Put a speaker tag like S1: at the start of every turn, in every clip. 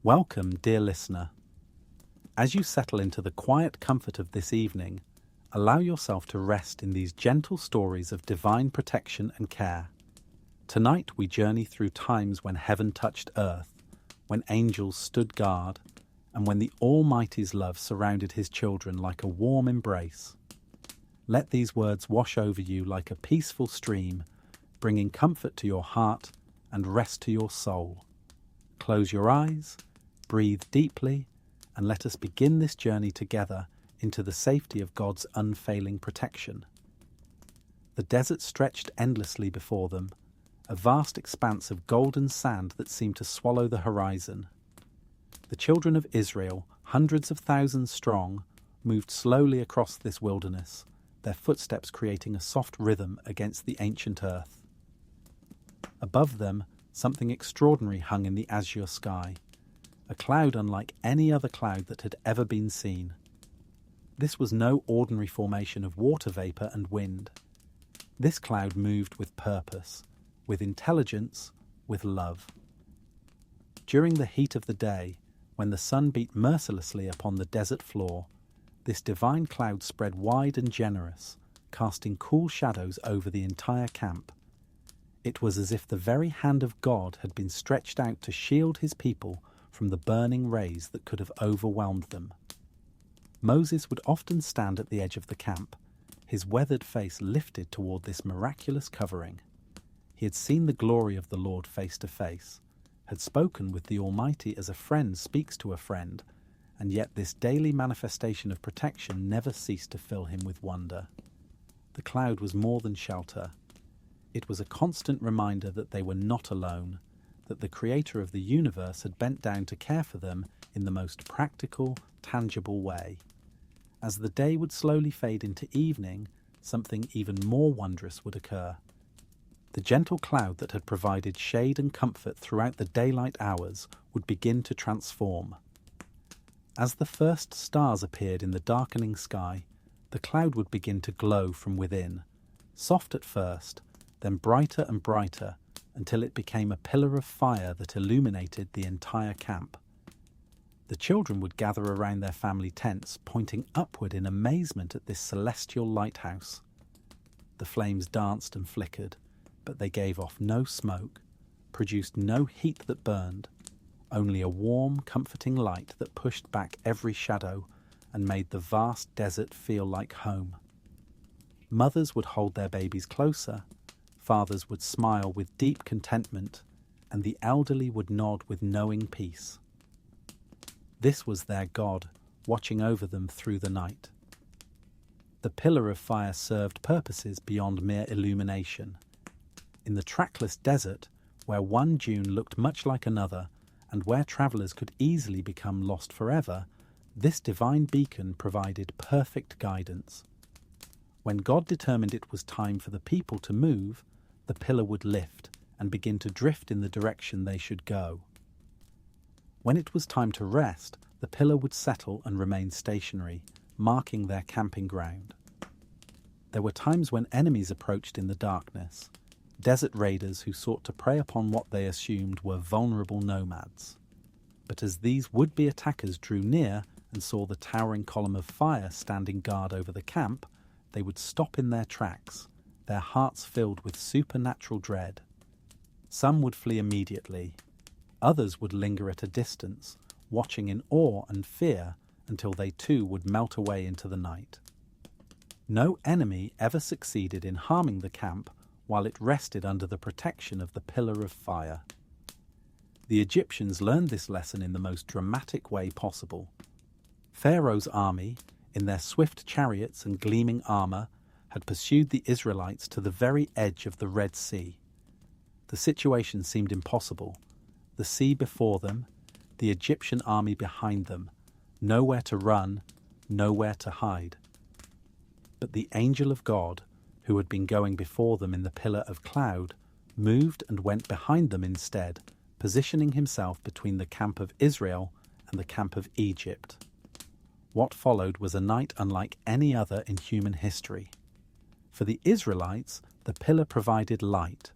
S1: Welcome, dear listener. As you settle into the quiet comfort of this evening, allow yourself to rest in these gentle stories of divine protection and care. Tonight we journey through times when heaven touched earth, when angels stood guard, and when the Almighty's love surrounded his children like a warm embrace. Let these words wash over you like a peaceful stream, bringing comfort to your heart and rest to your soul. Close your eyes, breathe deeply, and let us begin this journey together into the safety of God's unfailing protection. The desert stretched endlessly before them, a vast expanse of golden sand that seemed to swallow the horizon. The children of Israel, hundreds of thousands strong, moved slowly across this wilderness, their footsteps creating a soft rhythm against the ancient earth. Above them, something extraordinary hung in the azure sky, a cloud unlike any other cloud that had ever been seen. This was no ordinary formation of water vapour and wind. This cloud moved with purpose, with intelligence, with love. During the heat of the day, when the sun beat mercilessly upon the desert floor, this divine cloud spread wide and generous, casting cool shadows over the entire camp. It was as if the very hand of God had been stretched out to shield his people from the burning rays that could have overwhelmed them. Moses would often stand at the edge of the camp, his weathered face lifted toward this miraculous covering. He had seen the glory of the Lord face to face, had spoken with the Almighty as a friend speaks to a friend, and yet this daily manifestation of protection never ceased to fill him with wonder. The cloud was more than shelter. It was a constant reminder that they were not alone, that the Creator of the universe had bent down to care for them in the most practical, tangible way. As the day would slowly fade into evening, something even more wondrous would occur. The gentle cloud that had provided shade and comfort throughout the daylight hours would begin to transform. As the first stars appeared in the darkening sky, the cloud would begin to glow from within, soft at first, then brighter and brighter, until it became a pillar of fire that illuminated the entire camp. The children would gather around their family tents, pointing upward in amazement at this celestial lighthouse. The flames danced and flickered, but they gave off no smoke, produced no heat that burned, only a warm, comforting light that pushed back every shadow and made the vast desert feel like home. Mothers would hold their babies closer, fathers would smile with deep contentment, and the elderly would nod with knowing peace. This was their God, watching over them through the night. The pillar of fire served purposes beyond mere illumination. In the trackless desert, where one dune looked much like another, and where travellers could easily become lost forever, this divine beacon provided perfect guidance. When God determined it was time for the people to move, the pillar would lift and begin to drift in the direction they should go. When it was time to rest, the pillar would settle and remain stationary, marking their camping ground. There were times when enemies approached in the darkness, desert raiders who sought to prey upon what they assumed were vulnerable nomads. But as these would-be attackers drew near and saw the towering column of fire standing guard over the camp, they would stop in their tracks, their hearts filled with supernatural dread. Some would flee immediately. Others would linger at a distance, watching in awe and fear until they too would melt away into the night. No enemy ever succeeded in harming the camp while it rested under the protection of the pillar of fire. The Egyptians learned this lesson in the most dramatic way possible. Pharaoh's army, in their swift chariots and gleaming armour, had pursued the Israelites to the very edge of the Red Sea. The situation seemed impossible. The sea before them, the Egyptian army behind them, nowhere to run, nowhere to hide. But the angel of God, who had been going before them in the pillar of cloud, moved and went behind them instead, positioning himself between the camp of Israel and the camp of Egypt. What followed was a night unlike any other in human history. For the Israelites, the pillar provided light,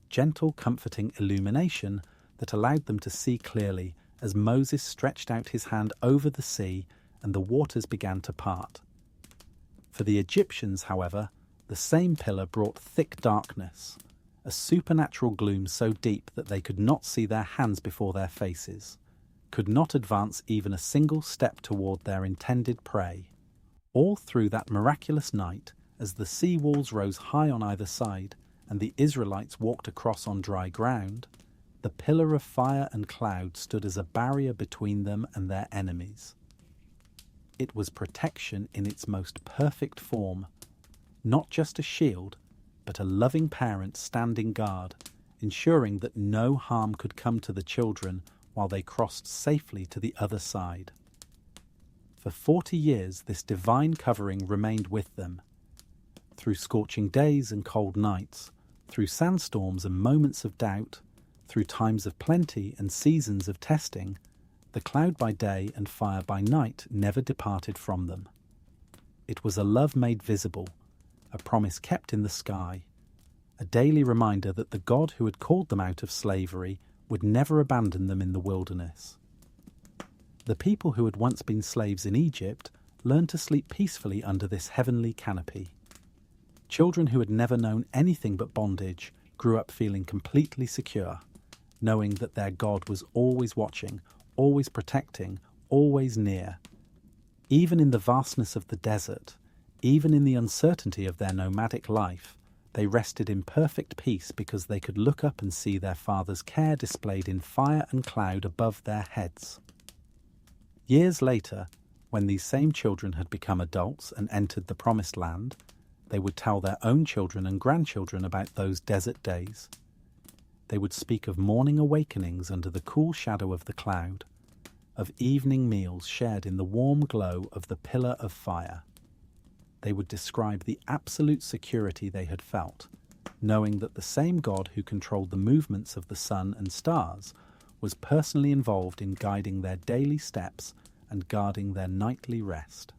S1: gentle, comforting illumination that allowed them to see clearly as Moses stretched out his hand over the sea and the waters began to part. For the Egyptians, however, the same pillar brought thick darkness, a supernatural gloom so deep that they could not see their hands before their faces, could not advance even a single step toward their intended prey. All through that miraculous night, as the sea walls rose high on either side and the Israelites walked across on dry ground, the pillar of fire and cloud stood as a barrier between them and their enemies. It was protection in its most perfect form, not just a shield, but a loving parent standing guard, ensuring that no harm could come to the children while they crossed safely to the other side. For 40 years this divine covering remained with them. Through scorching days and cold nights, through sandstorms and moments of doubt, through times of plenty and seasons of testing, the cloud by day and fire by night never departed from them. It was a love made visible, a promise kept in the sky, a daily reminder that the God who had called them out of slavery would never abandon them in the wilderness. The people who had once been slaves in Egypt learned to sleep peacefully under this heavenly canopy. Children who had never known anything but bondage grew up feeling completely secure, knowing that their God was always watching, always protecting, always near. Even in the vastness of the desert, even in the uncertainty of their nomadic life, they rested in perfect peace because they could look up and see their Father's care displayed in fire and cloud above their heads. Years later, when these same children had become adults and entered the Promised Land, they would tell their own children and grandchildren about those desert days. They would speak of morning awakenings under the cool shadow of the cloud, of evening meals shared in the warm glow of the pillar of fire. They would describe the absolute security they had felt, knowing that the same God who controlled the movements of the sun and stars was personally involved in guiding their daily steps and guarding their nightly rest.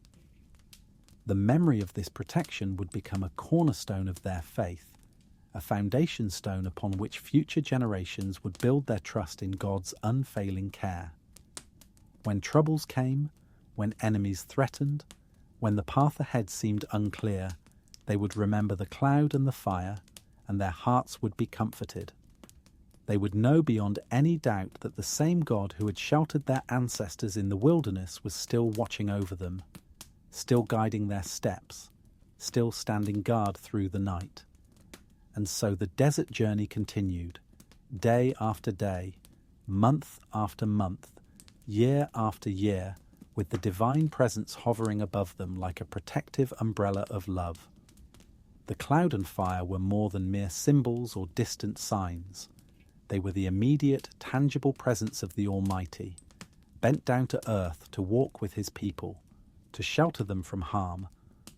S1: The memory of this protection would become a cornerstone of their faith, a foundation stone upon which future generations would build their trust in God's unfailing care. When troubles came, when enemies threatened, when the path ahead seemed unclear, they would remember the cloud and the fire, and their hearts would be comforted. They would know beyond any doubt that the same God who had sheltered their ancestors in the wilderness was still watching over them, still guiding their steps, still standing guard through the night. And so the desert journey continued, day after day, month after month, year after year, with the divine presence hovering above them like a protective umbrella of love. The cloud and fire were more than mere symbols or distant signs. They were the immediate, tangible presence of the Almighty, bent down to earth to walk with his people, to shelter them from harm,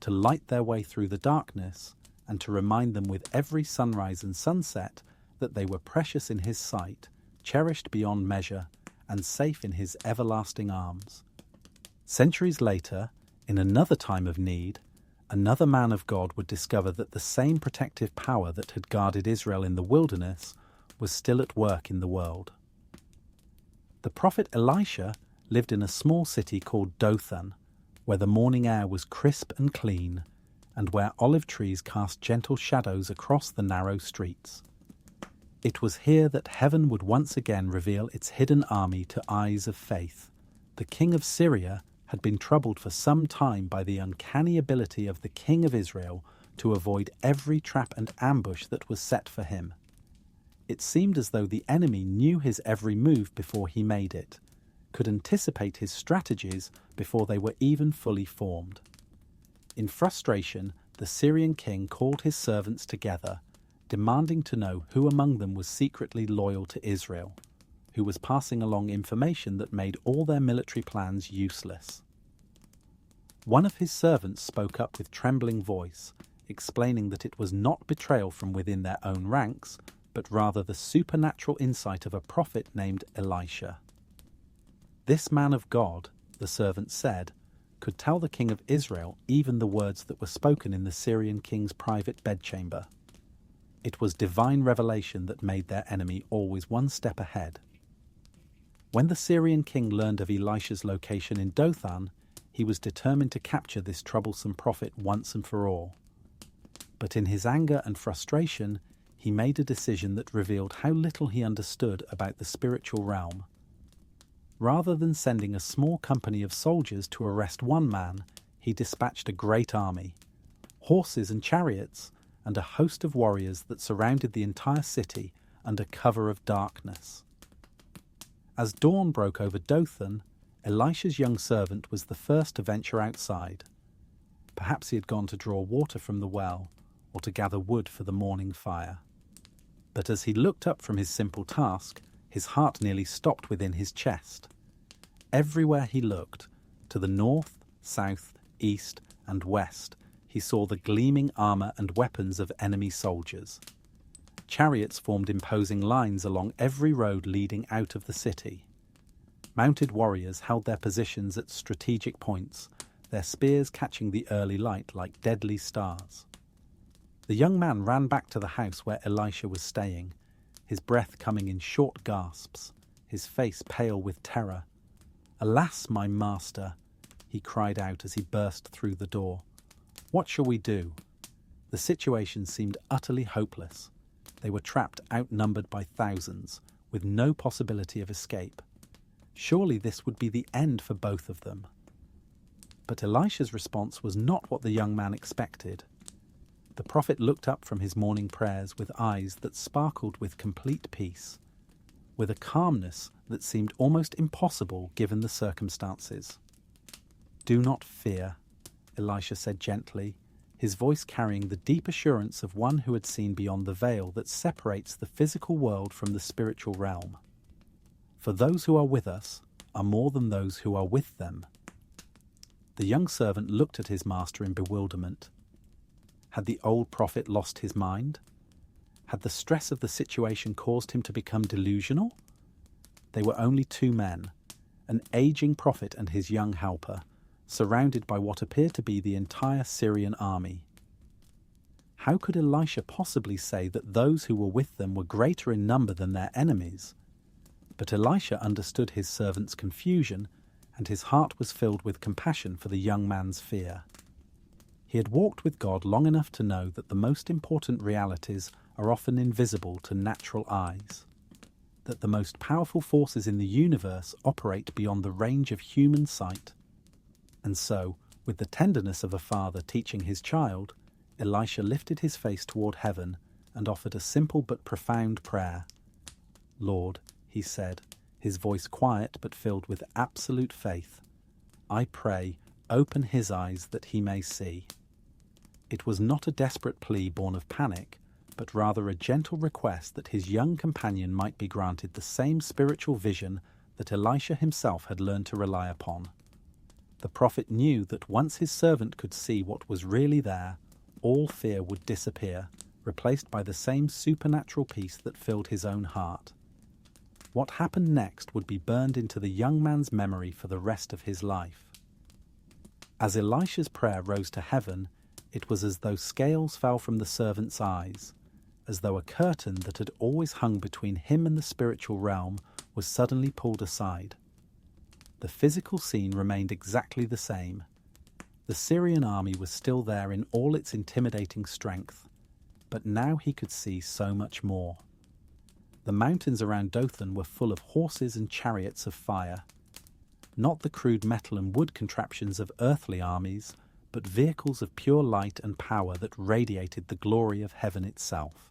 S1: to light their way through the darkness, and to remind them with every sunrise and sunset that they were precious in his sight, cherished beyond measure, and safe in his everlasting arms. Centuries later, in another time of need, another man of God would discover that the same protective power that had guarded Israel in the wilderness was still at work in the world. The prophet Elisha lived in a small city called Dothan, where the morning air was crisp and clean, and where olive trees cast gentle shadows across the narrow streets. It was here that heaven would once again reveal its hidden army to eyes of faith. The king of Syria had been troubled for some time by the uncanny ability of the king of Israel to avoid every trap and ambush that was set for him. It seemed as though the enemy knew his every move before he made it, could anticipate his strategies before they were even fully formed. In frustration, the Syrian king called his servants together, demanding to know who among them was secretly loyal to Israel, who was passing along information that made all their military plans useless. One of his servants spoke up with trembling voice, explaining that it was not betrayal from within their own ranks, but rather the supernatural insight of a prophet named Elisha. This man of God, the servant said, could tell the king of Israel even the words that were spoken in the Syrian king's private bedchamber. It was divine revelation that made their enemy always one step ahead. When the Syrian king learned of Elisha's location in Dothan, he was determined to capture this troublesome prophet once and for all. But in his anger and frustration, he made a decision that revealed how little he understood about the spiritual realm. Rather than sending a small company of soldiers to arrest one man, he dispatched a great army, horses and chariots, and a host of warriors that surrounded the entire city under cover of darkness. As dawn broke over Dothan, Elisha's young servant was the first to venture outside. Perhaps he had gone to draw water from the well or to gather wood for the morning fire. But as he looked up from his simple task, his heart nearly stopped within his chest. Everywhere he looked, to the north, south, east, and west, he saw the gleaming armour and weapons of enemy soldiers. Chariots formed imposing lines along every road leading out of the city. Mounted warriors held their positions at strategic points, their spears catching the early light like deadly stars. The young man ran back to the house where Elisha was staying, his breath coming in short gasps, his face pale with terror. "Alas, my master," he cried out as he burst through the door. "What shall we do?" The situation seemed utterly hopeless. They were trapped, outnumbered by thousands, with no possibility of escape. Surely this would be the end for both of them. But Elisha's response was not what the young man expected. The prophet looked up from his morning prayers with eyes that sparkled with complete peace, with a calmness that seemed almost impossible given the circumstances. "Do not fear," Elisha said gently, his voice carrying the deep assurance of one who had seen beyond the veil that separates the physical world from the spiritual realm. "For those who are with us are more than those who are with them." The young servant looked at his master in bewilderment. Had the old prophet lost his mind? Had the stress of the situation caused him to become delusional? They were only two men, an aging prophet and his young helper, surrounded by what appeared to be the entire Syrian army. How could Elisha possibly say that those who were with them were greater in number than their enemies? But Elisha understood his servant's confusion, and his heart was filled with compassion for the young man's fear. He had walked with God long enough to know that the most important realities are often invisible to natural eyes, that the most powerful forces in the universe operate beyond the range of human sight. And so, with the tenderness of a father teaching his child, Elisha lifted his face toward heaven and offered a simple but profound prayer. "Lord," he said, his voice quiet but filled with absolute faith, "I pray, open his eyes that he may see." It was not a desperate plea born of panic, but rather a gentle request that his young companion might be granted the same spiritual vision that Elisha himself had learned to rely upon. The prophet knew that once his servant could see what was really there, all fear would disappear, replaced by the same supernatural peace that filled his own heart. What happened next would be burned into the young man's memory for the rest of his life. As Elisha's prayer rose to heaven, it was as though scales fell from the servant's eyes, as though a curtain that had always hung between him and the spiritual realm was suddenly pulled aside. The physical scene remained exactly the same. The Syrian army was still there in all its intimidating strength, but now he could see so much more. The mountains around Dothan were full of horses and chariots of fire, not the crude metal and wood contraptions of earthly armies, but vehicles of pure light and power that radiated the glory of heaven itself.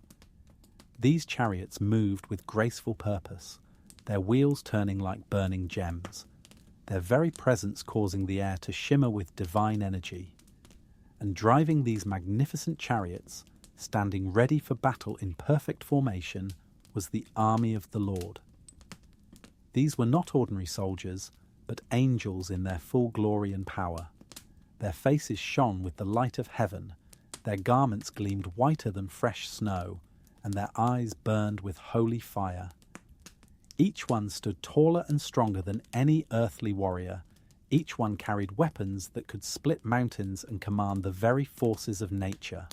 S1: These chariots moved with graceful purpose, their wheels turning like burning gems, their very presence causing the air to shimmer with divine energy. And driving these magnificent chariots, standing ready for battle in perfect formation, was the army of the Lord. These were not ordinary soldiers, but angels in their full glory and power. Their faces shone with the light of heaven, their garments gleamed whiter than fresh snow, and their eyes burned with holy fire. Each one stood taller and stronger than any earthly warrior. Each one carried weapons that could split mountains and command the very forces of nature.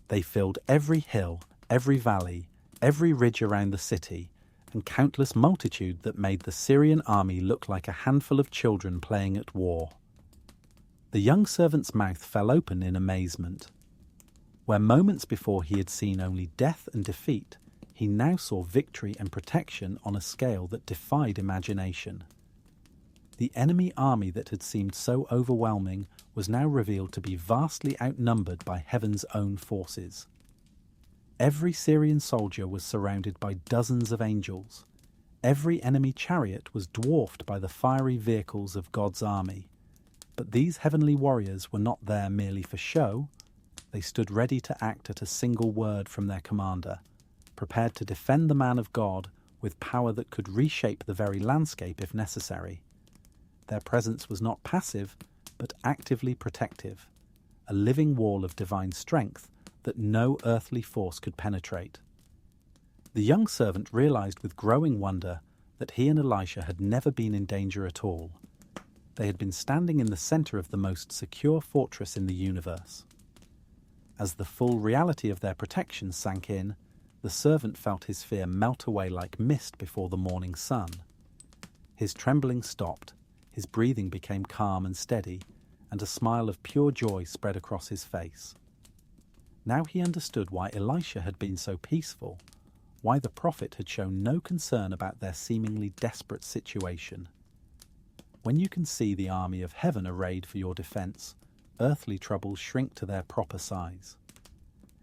S1: They filled every hill, every valley, every ridge around the city, and countless multitude that made the Syrian army look like a handful of children playing at war. The young servant's mouth fell open in amazement. Where moments before he had seen only death and defeat, he now saw victory and protection on a scale that defied imagination. The enemy army that had seemed so overwhelming was now revealed to be vastly outnumbered by heaven's own forces. Every Syrian soldier was surrounded by dozens of angels. Every enemy chariot was dwarfed by the fiery vehicles of God's army. But these heavenly warriors were not there merely for show. They stood ready to act at a single word from their commander, prepared to defend the man of God with power that could reshape the very landscape if necessary. Their presence was not passive, but actively protective, a living wall of divine strength that no earthly force could penetrate. The young servant realized with growing wonder that he and Elisha had never been in danger at all. They had been standing in the center of the most secure fortress in the universe. As the full reality of their protection sank in, the servant felt his fear melt away like mist before the morning sun. His trembling stopped, his breathing became calm and steady, and a smile of pure joy spread across his face. Now he understood why Elisha had been so peaceful, why the prophet had shown no concern about their seemingly desperate situation. When you can see the army of heaven arrayed for your defense, earthly troubles shrink to their proper size.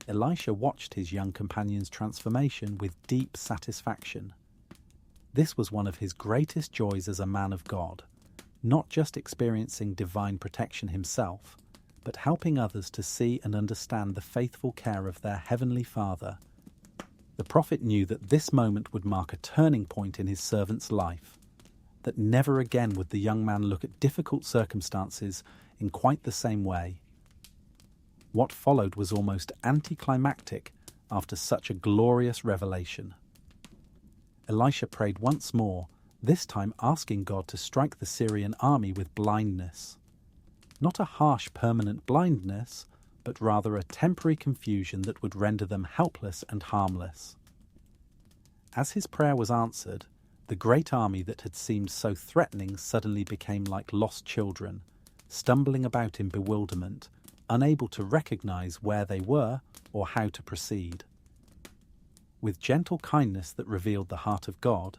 S1: Elisha watched his young companion's transformation with deep satisfaction. This was one of his greatest joys as a man of God, not just experiencing divine protection himself, but helping others to see and understand the faithful care of their heavenly Father. The prophet knew that this moment would mark a turning point in his servant's life, that never again would the young man look at difficult circumstances in quite the same way. What followed was almost anticlimactic after such a glorious revelation. Elisha prayed once more, this time asking God to strike the Syrian army with blindness. Not a harsh permanent blindness, but rather a temporary confusion that would render them helpless and harmless. As his prayer was answered, the great army that had seemed so threatening suddenly became like lost children, stumbling about in bewilderment, unable to recognize where they were or how to proceed. With gentle kindness that revealed the heart of God,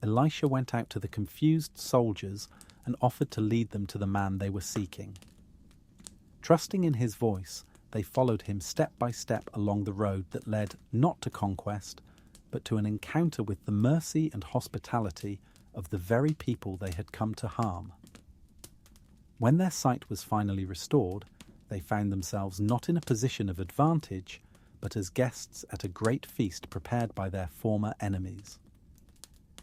S1: Elisha went out to the confused soldiers and offered to lead them to the man they were seeking. Trusting in his voice, they followed him step by step along the road that led not to conquest, but to an encounter with the mercy and hospitality of the very people they had come to harm. When their sight was finally restored, they found themselves not in a position of advantage, but as guests at a great feast prepared by their former enemies.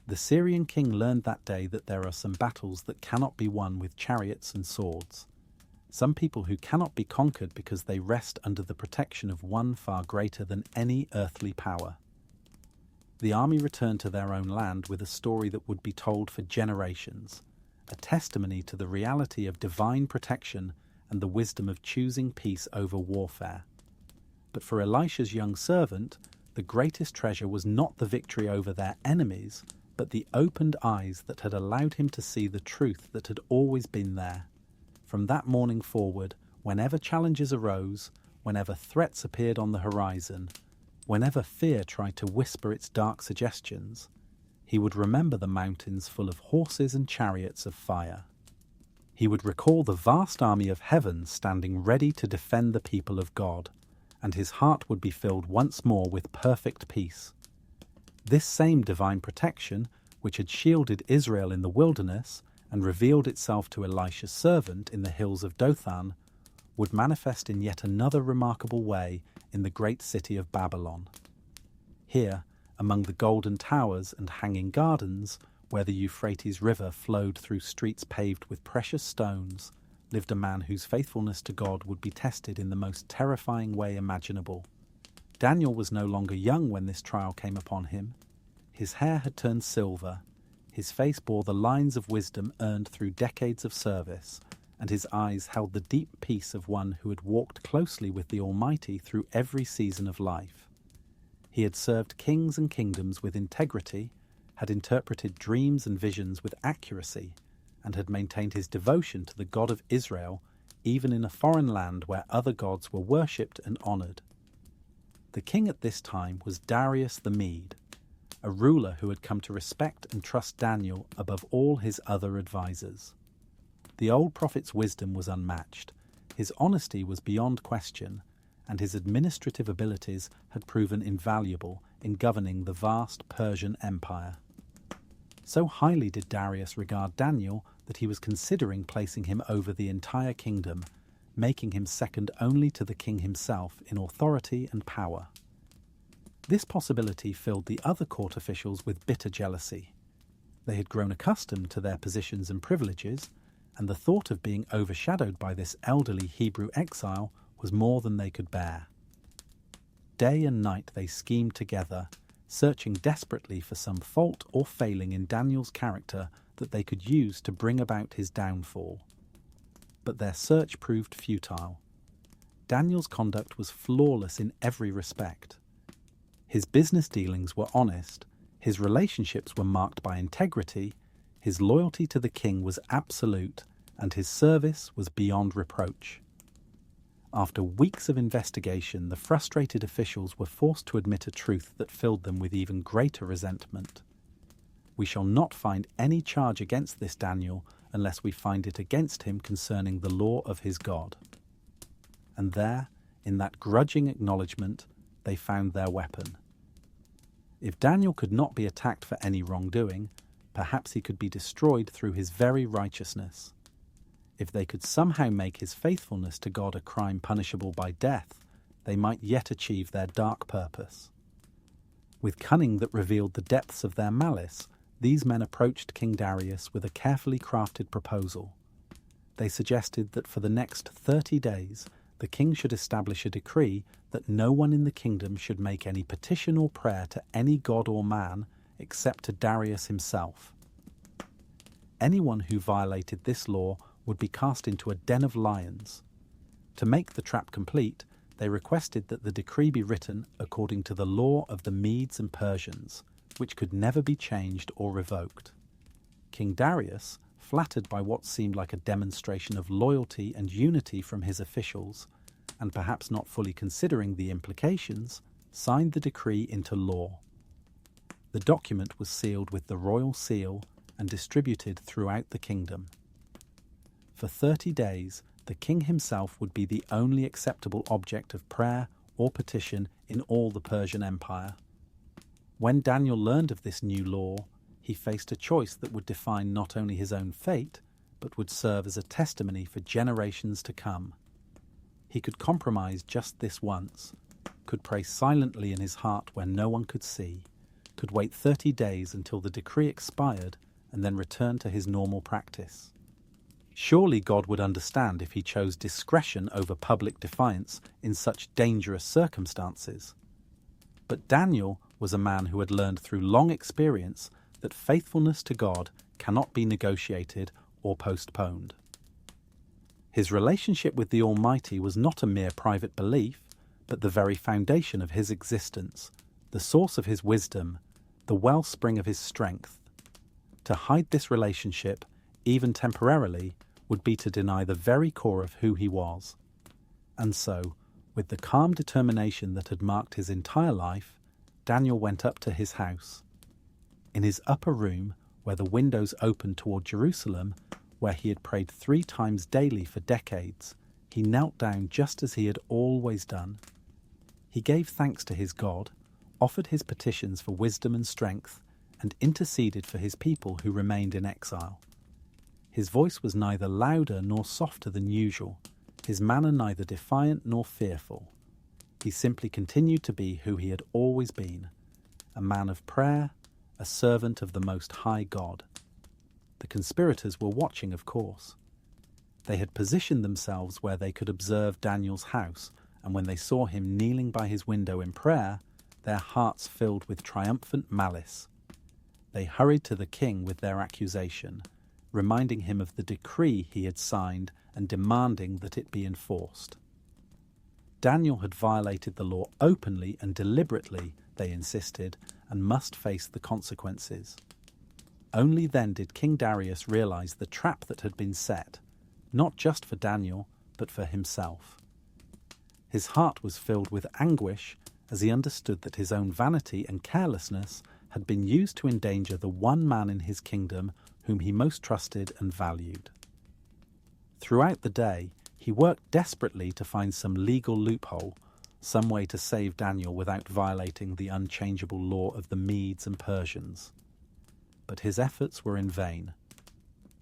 S1: The Syrian king learned that day that there are some battles that cannot be won with chariots and swords, some people who cannot be conquered because they rest under the protection of one far greater than any earthly power. The army returned to their own land with a story that would be told for generations, a testimony to the reality of divine protection and the wisdom of choosing peace over warfare. But for Elisha's young servant, the greatest treasure was not the victory over their enemies, but the opened eyes that had allowed him to see the truth that had always been there. From that morning forward, whenever challenges arose, whenever threats appeared on the horizon, whenever fear tried to whisper its dark suggestions, he would remember the mountains full of horses and chariots of fire. He would recall the vast army of heaven standing ready to defend the people of God, and his heart would be filled once more with perfect peace. This same divine protection, which had shielded Israel in the wilderness and revealed itself to Elisha's servant in the hills of Dothan, would manifest in yet another remarkable way in the great city of Babylon. Here, among the golden towers and hanging gardens, where the Euphrates River flowed through streets paved with precious stones, lived a man whose faithfulness to God would be tested in the most terrifying way imaginable. Daniel was no longer young when this trial came upon him. His hair had turned silver, his face bore the lines of wisdom earned through decades of service, and his eyes held the deep peace of one who had walked closely with the Almighty through every season of life. He had served kings and kingdoms with integrity, had interpreted dreams and visions with accuracy, and had maintained his devotion to the God of Israel even in a foreign land where other gods were worshipped and honoured. The king at this time was Darius the Mede, a ruler who had come to respect and trust Daniel above all his other advisors. The old prophet's wisdom was unmatched, his honesty was beyond question, and his administrative abilities had proven invaluable in governing the vast Persian Empire. So highly did Darius regard Daniel that he was considering placing him over the entire kingdom, making him second only to the king himself in authority and power. This possibility filled the other court officials with bitter jealousy. They had grown accustomed to their positions and privileges, and the thought of being overshadowed by this elderly Hebrew exile was more than they could bear. Day and night they schemed together, searching desperately for some fault or failing in Daniel's character that they could use to bring about his downfall. But their search proved futile. Daniel's conduct was flawless in every respect. His business dealings were honest, his relationships were marked by integrity, his loyalty to the king was absolute, and his service was beyond reproach. After weeks of investigation, the frustrated officials were forced to admit a truth that filled them with even greater resentment. We shall not find any charge against this Daniel unless we find it against him concerning the law of his God. And there, in that grudging acknowledgement, they found their weapon. If Daniel could not be attacked for any wrongdoing, perhaps he could be destroyed through his very righteousness. If they could somehow make his faithfulness to God a crime punishable by death, they might yet achieve their dark purpose. With cunning that revealed the depths of their malice, these men approached King Darius with a carefully crafted proposal. They suggested that for the next 30 days, the king should establish a decree that no one in the kingdom should make any petition or prayer to any god or man except to Darius himself. Anyone who violated this law would be cast into a den of lions. To make the trap complete, they requested that the decree be written according to the law of the Medes and Persians, which could never be changed or revoked. King Darius, flattered by what seemed like a demonstration of loyalty and unity from his officials, and perhaps not fully considering the implications, signed the decree into law. The document was sealed with the royal seal and distributed throughout the kingdom. For 30 days, the king himself would be the only acceptable object of prayer or petition in all the Persian Empire. When Daniel learned of this new law, he faced a choice that would define not only his own fate, but would serve as a testimony for generations to come. He could compromise just this once, could pray silently in his heart where no one could see, could wait 30 days until the decree expired, and then return to his normal practice. Surely God would understand if he chose discretion over public defiance in such dangerous circumstances. But Daniel was a man who had learned through long experience that faithfulness to God cannot be negotiated or postponed. His relationship with the Almighty was not a mere private belief, but the very foundation of his existence, the source of his wisdom, the wellspring of his strength. To hide this relationship, even temporarily, would be to deny the very core of who he was. And so, with the calm determination that had marked his entire life, Daniel went up to his house. In his upper room, where the windows opened toward Jerusalem, where he had prayed 3 times daily for decades, he knelt down just as he had always done. He gave thanks to his God, offered his petitions for wisdom and strength, and interceded for his people who remained in exile. His voice was neither louder nor softer than usual, his manner neither defiant nor fearful. He simply continued to be who he had always been, a man of prayer, a servant of the Most High God. The conspirators were watching, of course. They had positioned themselves where they could observe Daniel's house, and when they saw him kneeling by his window in prayer, their hearts filled with triumphant malice. They hurried to the king with their accusation, reminding him of the decree he had signed and demanding that it be enforced. Daniel had violated the law openly and deliberately, they insisted, and must face the consequences. Only then did King Darius realize the trap that had been set, not just for Daniel, but for himself. His heart was filled with anguish as he understood that his own vanity and carelessness had been used to endanger the one man in his kingdom whom he most trusted and valued. Throughout the day, he worked desperately to find some legal loophole, some way to save Daniel without violating the unchangeable law of the Medes and Persians. But his efforts were in vain.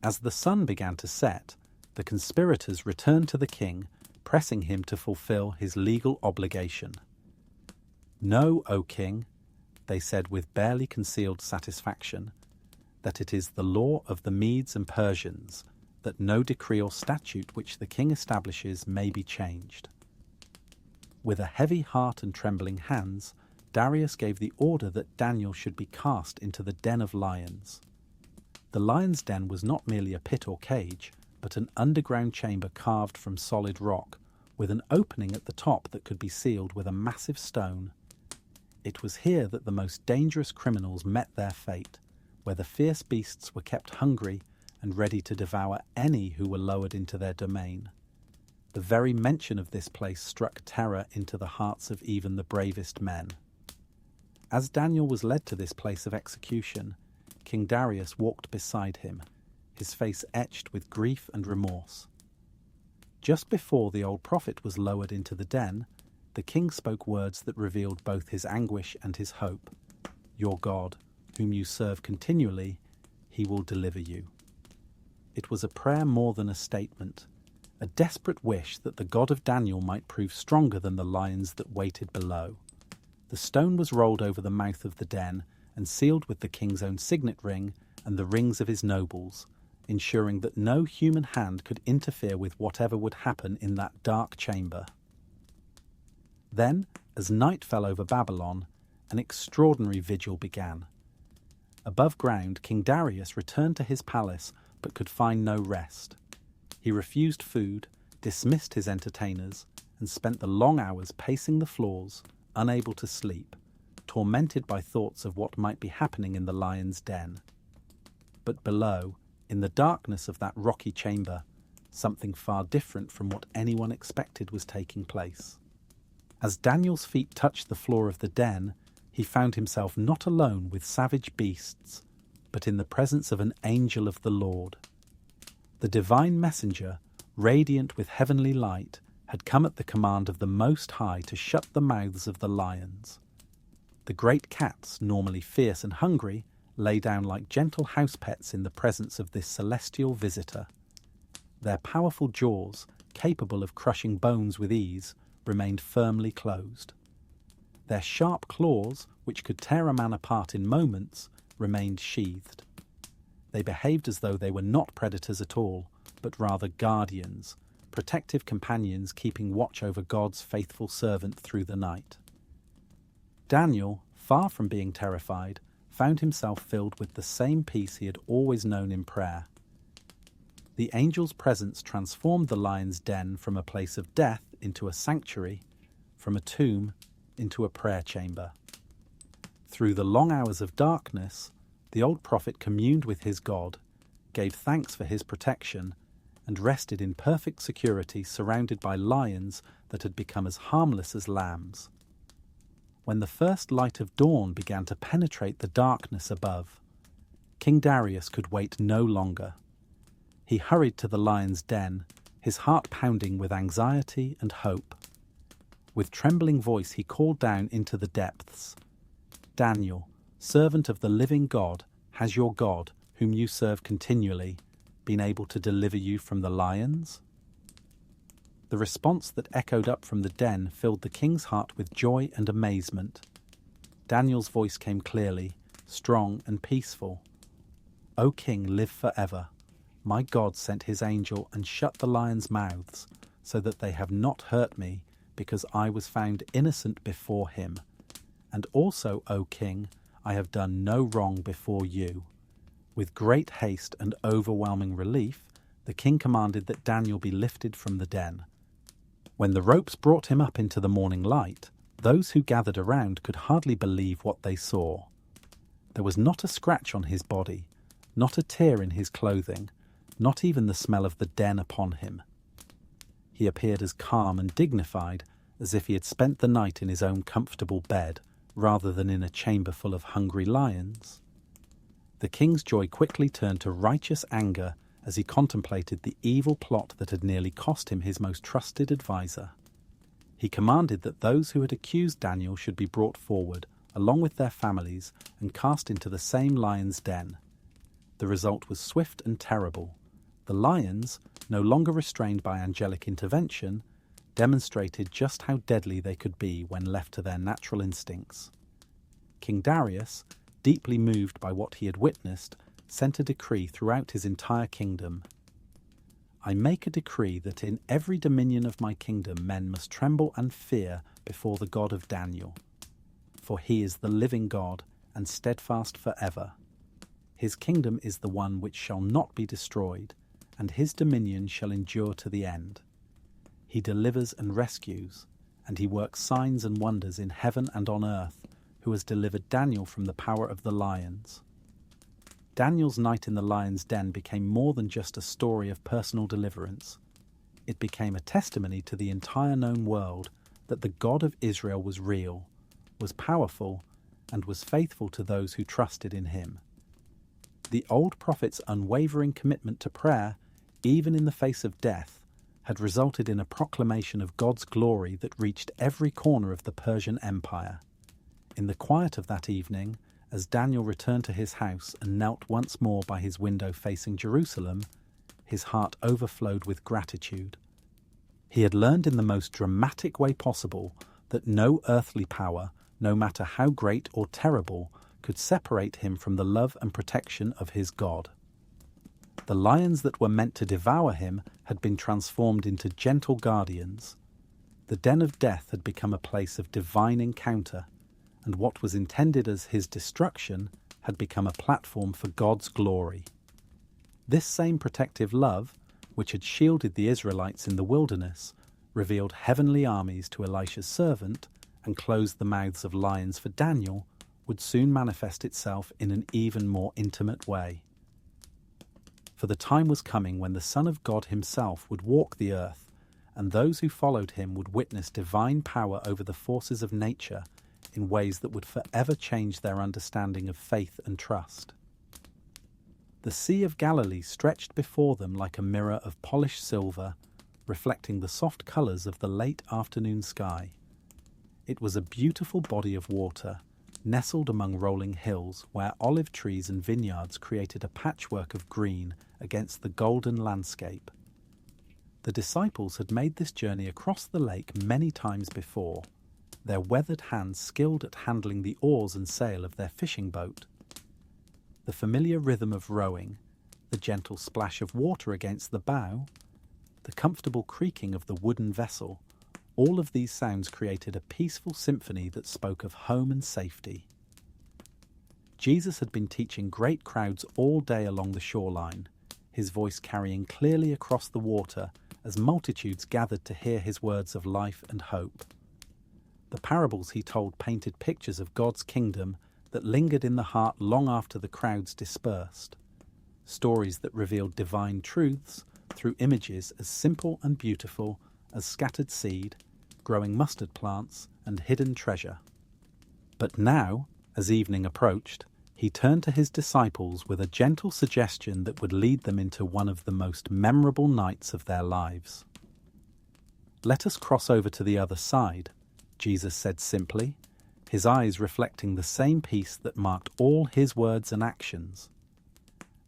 S1: As the sun began to set, the conspirators returned to the king, pressing him to fulfill his legal obligation. "Know, O king," they said with barely concealed satisfaction, "that it is the law of the Medes and Persians that no decree or statute which the king establishes may be changed." With a heavy heart and trembling hands, Darius gave the order that Daniel should be cast into the den of lions. The lion's den was not merely a pit or cage, but an underground chamber carved from solid rock, with an opening at the top that could be sealed with a massive stone. It was here that the most dangerous criminals met their fate, where the fierce beasts were kept hungry and ready to devour any who were lowered into their domain. The very mention of this place struck terror into the hearts of even the bravest men. As Daniel was led to this place of execution, King Darius walked beside him, his face etched with grief and remorse. Just before the old prophet was lowered into the den, the king spoke words that revealed both his anguish and his hope. "Your God, whom you serve continually, he will deliver you." It was a prayer more than a statement, a desperate wish that the God of Daniel might prove stronger than the lions that waited below. The stone was rolled over the mouth of the den and sealed with the king's own signet ring and the rings of his nobles, ensuring that no human hand could interfere with whatever would happen in that dark chamber. Then, as night fell over Babylon, an extraordinary vigil began. Above ground, King Darius returned to his palace but could find no rest. He refused food, dismissed his entertainers, and spent the long hours pacing the floors, unable to sleep, tormented by thoughts of what might be happening in the lion's den. But below, in the darkness of that rocky chamber, something far different from what anyone expected was taking place. As Daniel's feet touched the floor of the den, he found himself not alone with savage beasts, but in the presence of an angel of the Lord. The divine messenger, radiant with heavenly light, had come at the command of the Most High to shut the mouths of the lions. The great cats, normally fierce and hungry, lay down like gentle house pets in the presence of this celestial visitor. Their powerful jaws, capable of crushing bones with ease, remained firmly closed. Their sharp claws, which could tear a man apart in moments, remained sheathed. They behaved as though they were not predators at all, but rather guardians, protective companions keeping watch over God's faithful servant through the night. Daniel, far from being terrified, found himself filled with the same peace he had always known in prayer. The angel's presence transformed the lion's den from a place of death into a sanctuary, from a tomb into a prayer chamber. Through the long hours of darkness, the old prophet communed with his God, gave thanks for his protection, and rested in perfect security surrounded by lions that had become as harmless as lambs. When the first light of dawn began to penetrate the darkness above, King Darius could wait no longer. He hurried to the lion's den, his heart pounding with anxiety and hope. With trembling voice he called down into the depths, "Daniel, servant of the living God, has your God, whom you serve continually, been able to deliver you from the lions?" The response that echoed up from the den filled the king's heart with joy and amazement. Daniel's voice came clearly, strong and peaceful. "O king, live forever. My God sent his angel and shut the lions' mouths, so that they have not hurt me, because I was found innocent before him. And also, O king, I have done no wrong before you." With great haste and overwhelming relief, the king commanded that Daniel be lifted from the den. When the ropes brought him up into the morning light, those who gathered around could hardly believe what they saw. There was not a scratch on his body, not a tear in his clothing, not even the smell of the den upon him. He appeared as calm and dignified as if he had spent the night in his own comfortable bed, rather than in a chamber full of hungry lions. The king's joy quickly turned to righteous anger as he contemplated the evil plot that had nearly cost him his most trusted adviser. He commanded that those who had accused Daniel should be brought forward, along with their families, and cast into the same lion's den. The result was swift and terrible. The lions, no longer restrained by angelic intervention, demonstrated just how deadly they could be when left to their natural instincts. King Darius, deeply moved by what he had witnessed, sent a decree throughout his entire kingdom. I make a decree that in every dominion of my kingdom men must tremble and fear before the God of Daniel. For he is the living God and steadfast forever. His kingdom is the one which shall not be destroyed, and his dominion shall endure to the end. He delivers and rescues, and he works signs and wonders in heaven and on earth, who has delivered Daniel from the power of the lions. Daniel's night in the lion's den became more than just a story of personal deliverance. It became a testimony to the entire known world that the God of Israel was real, was powerful, and was faithful to those who trusted in him. The old prophet's unwavering commitment to prayer, even in the face of death, had resulted in a proclamation of God's glory that reached every corner of the Persian Empire. In the quiet of that evening, as Daniel returned to his house and knelt once more by his window facing Jerusalem, his heart overflowed with gratitude. He had learned in the most dramatic way possible that no earthly power, no matter how great or terrible, could separate him from the love and protection of his God. The lions that were meant to devour him had been transformed into gentle guardians. The den of death had become a place of divine encounter, and what was intended as his destruction had become a platform for God's glory. This same protective love, which had shielded the Israelites in the wilderness, revealed heavenly armies to Elisha's servant, and closed the mouths of lions for Daniel, would soon manifest itself in an even more intimate way. For the time was coming when the Son of God himself would walk the earth, and those who followed him would witness divine power over the forces of nature in ways that would forever change their understanding of faith and trust. The Sea of Galilee stretched before them like a mirror of polished silver, reflecting the soft colours of the late afternoon sky. It was a beautiful body of water, nestled among rolling hills where olive trees and vineyards created a patchwork of green against the golden landscape. The disciples had made this journey across the lake many times before, their weathered hands skilled at handling the oars and sail of their fishing boat. The familiar rhythm of rowing, the gentle splash of water against the bow, the comfortable creaking of the wooden vessel, all of these sounds created a peaceful symphony that spoke of home and safety. Jesus had been teaching great crowds all day along the shoreline, his voice carrying clearly across the water as multitudes gathered to hear his words of life and hope. The parables he told painted pictures of God's kingdom that lingered in the heart long after the crowds dispersed, stories that revealed divine truths through images as simple and beautiful as scattered seed, growing mustard plants, and hidden treasure. But now, as evening approached, he turned to his disciples with a gentle suggestion that would lead them into one of the most memorable nights of their lives. "Let us cross over to the other side," Jesus said simply, his eyes reflecting the same peace that marked all his words and actions.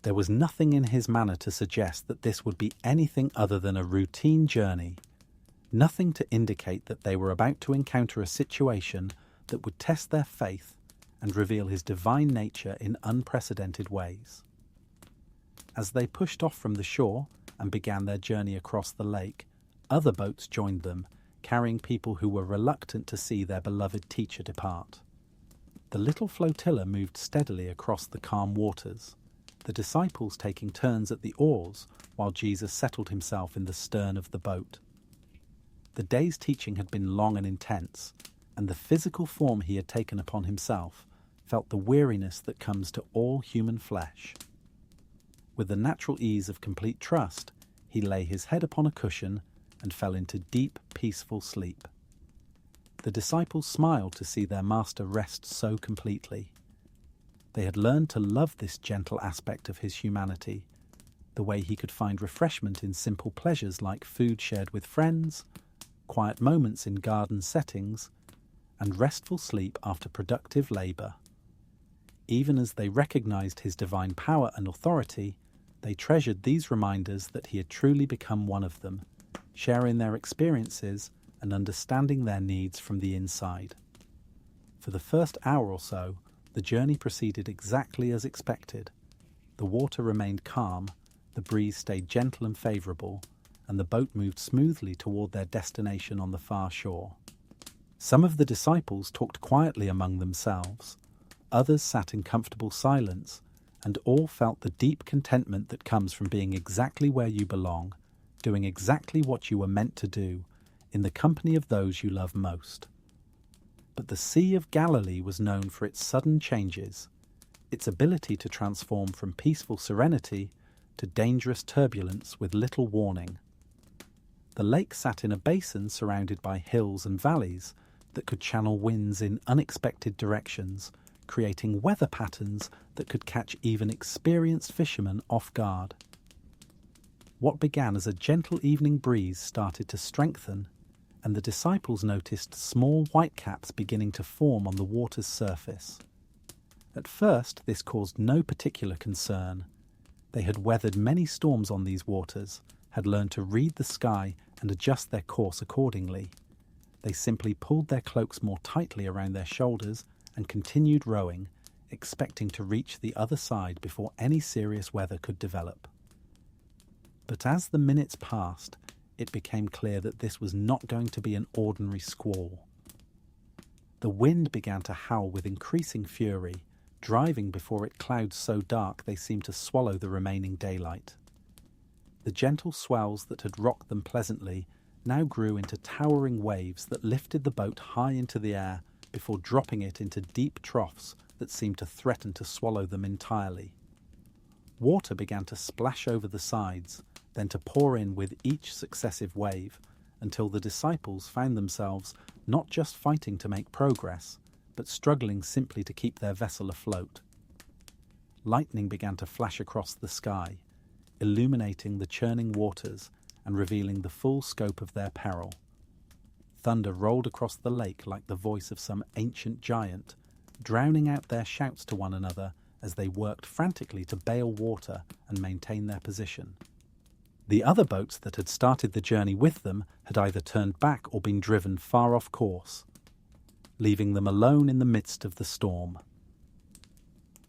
S1: There was nothing in his manner to suggest that this would be anything other than a routine journey, nothing to indicate that they were about to encounter a situation that would test their faith and reveal his divine nature in unprecedented ways. As they pushed off from the shore and began their journey across the lake, other boats joined them, carrying people who were reluctant to see their beloved teacher depart. The little flotilla moved steadily across the calm waters, the disciples taking turns at the oars while Jesus settled himself in the stern of the boat. The day's teaching had been long and intense, and the physical form he had taken upon himself felt the weariness that comes to all human flesh. With the natural ease of complete trust, he lay his head upon a cushion and fell into deep, peaceful sleep. The disciples smiled to see their master rest so completely. They had learned to love this gentle aspect of his humanity, the way he could find refreshment in simple pleasures like food shared with friends, quiet moments in garden settings, and restful sleep after productive labour. Even as they recognized his divine power and authority, they treasured these reminders that he had truly become one of them, sharing their experiences and understanding their needs from the inside. For the first hour or so, the journey proceeded exactly as expected. The water remained calm, the breeze stayed gentle and favourable, and the boat moved smoothly toward their destination on the far shore. Some of the disciples talked quietly among themselves. Others sat in comfortable silence, and all felt the deep contentment that comes from being exactly where you belong, doing exactly what you were meant to do, in the company of those you love most. But the Sea of Galilee was known for its sudden changes, its ability to transform from peaceful serenity to dangerous turbulence with little warning. The lake sat in a basin surrounded by hills and valleys that could channel winds in unexpected directions, creating weather patterns that could catch even experienced fishermen off guard. What began as a gentle evening breeze started to strengthen, and the disciples noticed small whitecaps beginning to form on the water's surface. At first, this caused no particular concern. They had weathered many storms on these waters, had learned to read the sky and adjust their course accordingly. They simply pulled their cloaks more tightly around their shoulders and continued rowing, expecting to reach the other side before any serious weather could develop. But as the minutes passed, it became clear that this was not going to be an ordinary squall. The wind began to howl with increasing fury, driving before it clouds so dark they seemed to swallow the remaining daylight. The gentle swells that had rocked them pleasantly now grew into towering waves that lifted the boat high into the air before dropping it into deep troughs that seemed to threaten to swallow them entirely. Water began to splash over the sides, then to pour in with each successive wave, until the disciples found themselves not just fighting to make progress, but struggling simply to keep their vessel afloat. Lightning began to flash across the sky, illuminating the churning waters and revealing the full scope of their peril. Thunder rolled across the lake like the voice of some ancient giant, drowning out their shouts to one another as they worked frantically to bail water and maintain their position. The other boats that had started the journey with them had either turned back or been driven far off course, leaving them alone in the midst of the storm.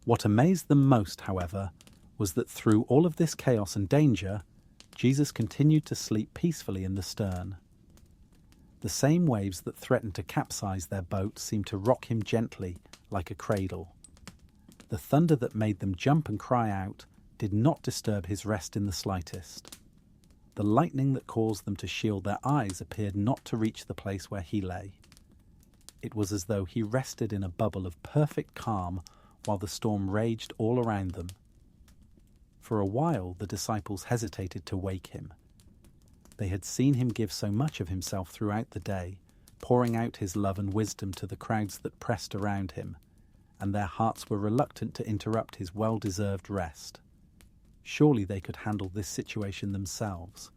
S1: What amazed them most, however, was that through all of this chaos and danger, Jesus continued to sleep peacefully in the stern. The same waves that threatened to capsize their boat seemed to rock him gently, like a cradle. The thunder that made them jump and cry out did not disturb his rest in the slightest. The lightning that caused them to shield their eyes appeared not to reach the place where he lay. It was as though he rested in a bubble of perfect calm while the storm raged all around them. For a while, the disciples hesitated to wake him. They had seen him give so much of himself throughout the day, pouring out his love and wisdom to the crowds that pressed around him, and their hearts were reluctant to interrupt his well-deserved rest. Surely they could handle this situation themselves.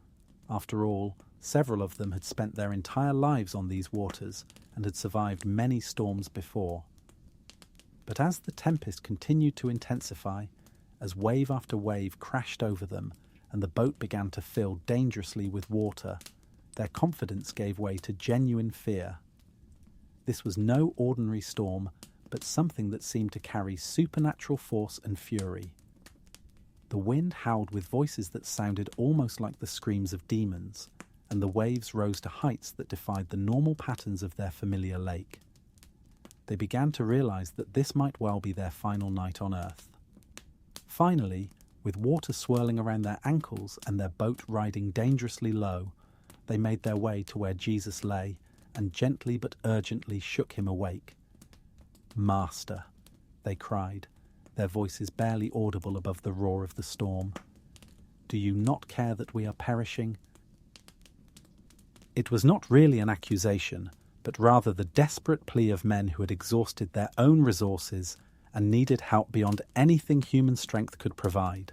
S1: After all, several of them had spent their entire lives on these waters and had survived many storms before. But as the tempest continued to intensify, as wave after wave crashed over them and the boat began to fill dangerously with water, their confidence gave way to genuine fear. This was no ordinary storm, but something that seemed to carry supernatural force and fury. The wind howled with voices that sounded almost like the screams of demons, and the waves rose to heights that defied the normal patterns of their familiar lake. They began to realize that this might well be their final night on Earth. Finally, with water swirling around their ankles and their boat riding dangerously low, they made their way to where Jesus lay and gently but urgently shook him awake. "Master, they cried, their voices barely audible above the roar of the storm. "Do you not care that we are perishing?" It was not really an accusation, but rather the desperate plea of men who had exhausted their own resources and needed help beyond anything human strength could provide.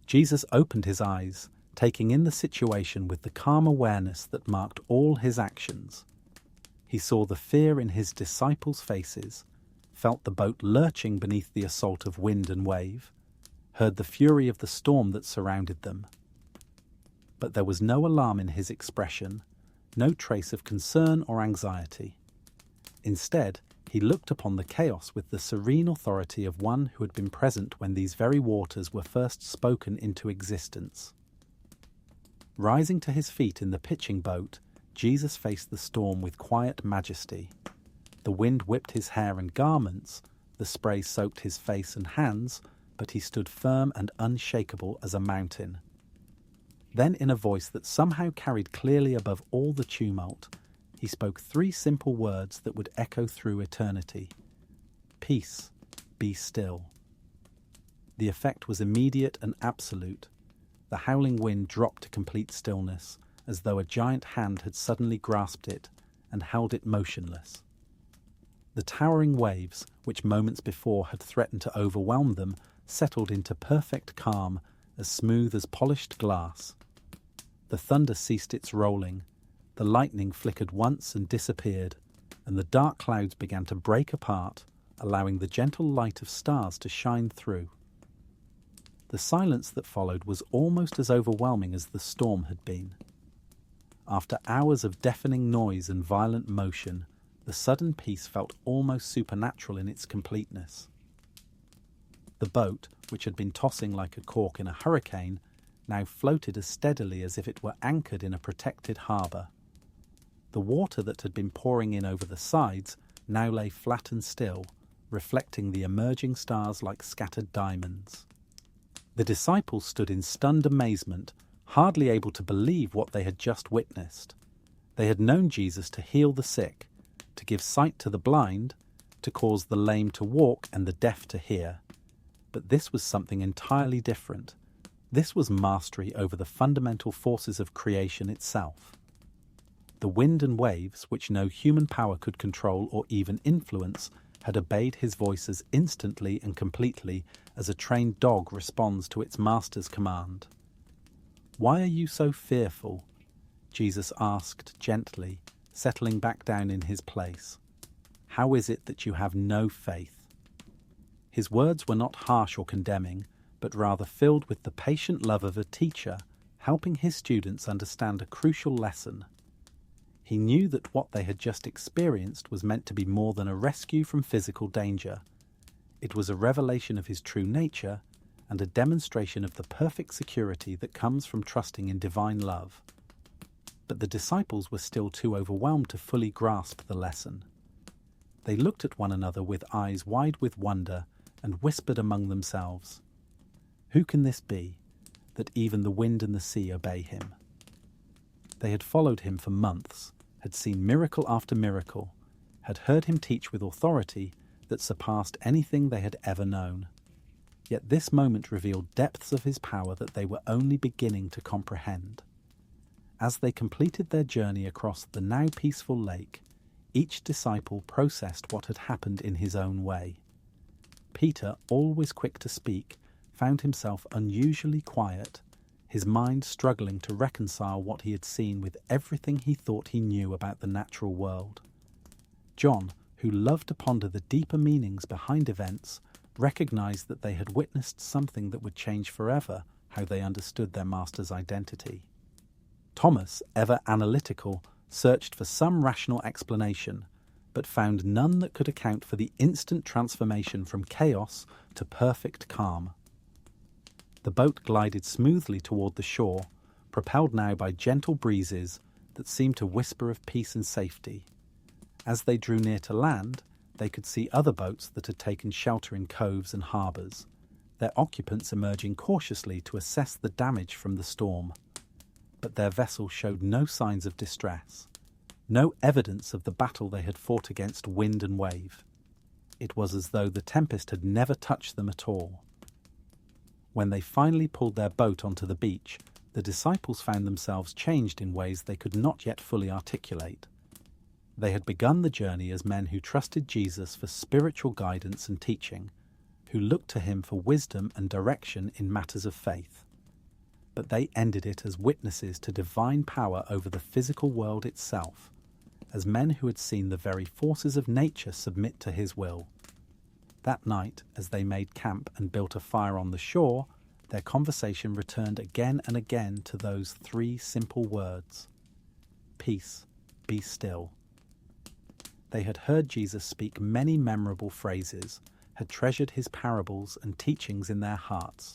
S1: Jesus opened his eyes, taking in the situation with the calm awareness that marked all his actions. He saw the fear in his disciples' faces, felt the boat lurching beneath the assault of wind and wave, heard the fury of the storm that surrounded them. But there was no alarm in his expression, no trace of concern or anxiety. Instead, he looked upon the chaos with the serene authority of one who had been present when these very waters were first spoken into existence. Rising to his feet in the pitching boat, Jesus faced the storm with quiet majesty. The wind whipped his hair and garments, the spray soaked his face and hands, but he stood firm and unshakable as a mountain. Then, in a voice that somehow carried clearly above all the tumult, he spoke 3 simple words that would echo through eternity. "Peace, be still." The effect was immediate and absolute. The howling wind dropped to complete stillness, as though a giant hand had suddenly grasped it and held it motionless. The towering waves, which moments before had threatened to overwhelm them, settled into perfect calm, as smooth as polished glass. The thunder ceased its rolling, the lightning flickered once and disappeared, and the dark clouds began to break apart, allowing the gentle light of stars to shine through. The silence that followed was almost as overwhelming as the storm had been. After hours of deafening noise and violent motion, the sudden peace felt almost supernatural in its completeness. The boat, which had been tossing like a cork in a hurricane, now floated as steadily as if it were anchored in a protected harbour. The water that had been pouring in over the sides now lay flat and still, reflecting the emerging stars like scattered diamonds. The disciples stood in stunned amazement, hardly able to believe what they had just witnessed. They had known Jesus to heal the sick, to give sight to the blind, to cause the lame to walk and the deaf to hear. But this was something entirely different. This was mastery over the fundamental forces of creation itself. The wind and waves, which no human power could control or even influence, had obeyed his voice as instantly and completely as a trained dog responds to its master's command. "Why are you so fearful?" Jesus asked gently, settling back down in his place. "How is it that you have no faith?" His words were not harsh or condemning, but rather filled with the patient love of a teacher, helping his students understand a crucial lesson. He knew that what they had just experienced was meant to be more than a rescue from physical danger. It was a revelation of his true nature and a demonstration of the perfect security that comes from trusting in divine love. But the disciples were still too overwhelmed to fully grasp the lesson. They looked at one another with eyes wide with wonder and whispered among themselves, "Who can this be, that even the wind and the sea obey him?" They had followed him for months, had seen miracle after miracle, had heard him teach with authority that surpassed anything they had ever known. Yet this moment revealed depths of his power that they were only beginning to comprehend. As they completed their journey across the now peaceful lake, each disciple processed what had happened in his own way. Peter, always quick to speak, found himself unusually quiet, his mind struggling to reconcile what he had seen with everything he thought he knew about the natural world. John, who loved to ponder the deeper meanings behind events, recognized that they had witnessed something that would change forever how they understood their master's identity. Thomas, ever analytical, searched for some rational explanation, but found none that could account for the instant transformation from chaos to perfect calm. The boat glided smoothly toward the shore, propelled now by gentle breezes that seemed to whisper of peace and safety. As they drew near to land, they could see other boats that had taken shelter in coves and harbours, their occupants emerging cautiously to assess the damage from the storm. But their vessel showed no signs of distress, no evidence of the battle they had fought against wind and wave. It was as though the tempest had never touched them at all. When they finally pulled their boat onto the beach, the disciples found themselves changed in ways they could not yet fully articulate. They had begun the journey as men who trusted Jesus for spiritual guidance and teaching, who looked to him for wisdom and direction in matters of faith. But they ended it as witnesses to divine power over the physical world itself, as men who had seen the very forces of nature submit to his will. That night, as they made camp and built a fire on the shore, their conversation returned again and again to those three simple words: "Peace, be still." They had heard Jesus speak many memorable phrases, had treasured his parables and teachings in their hearts.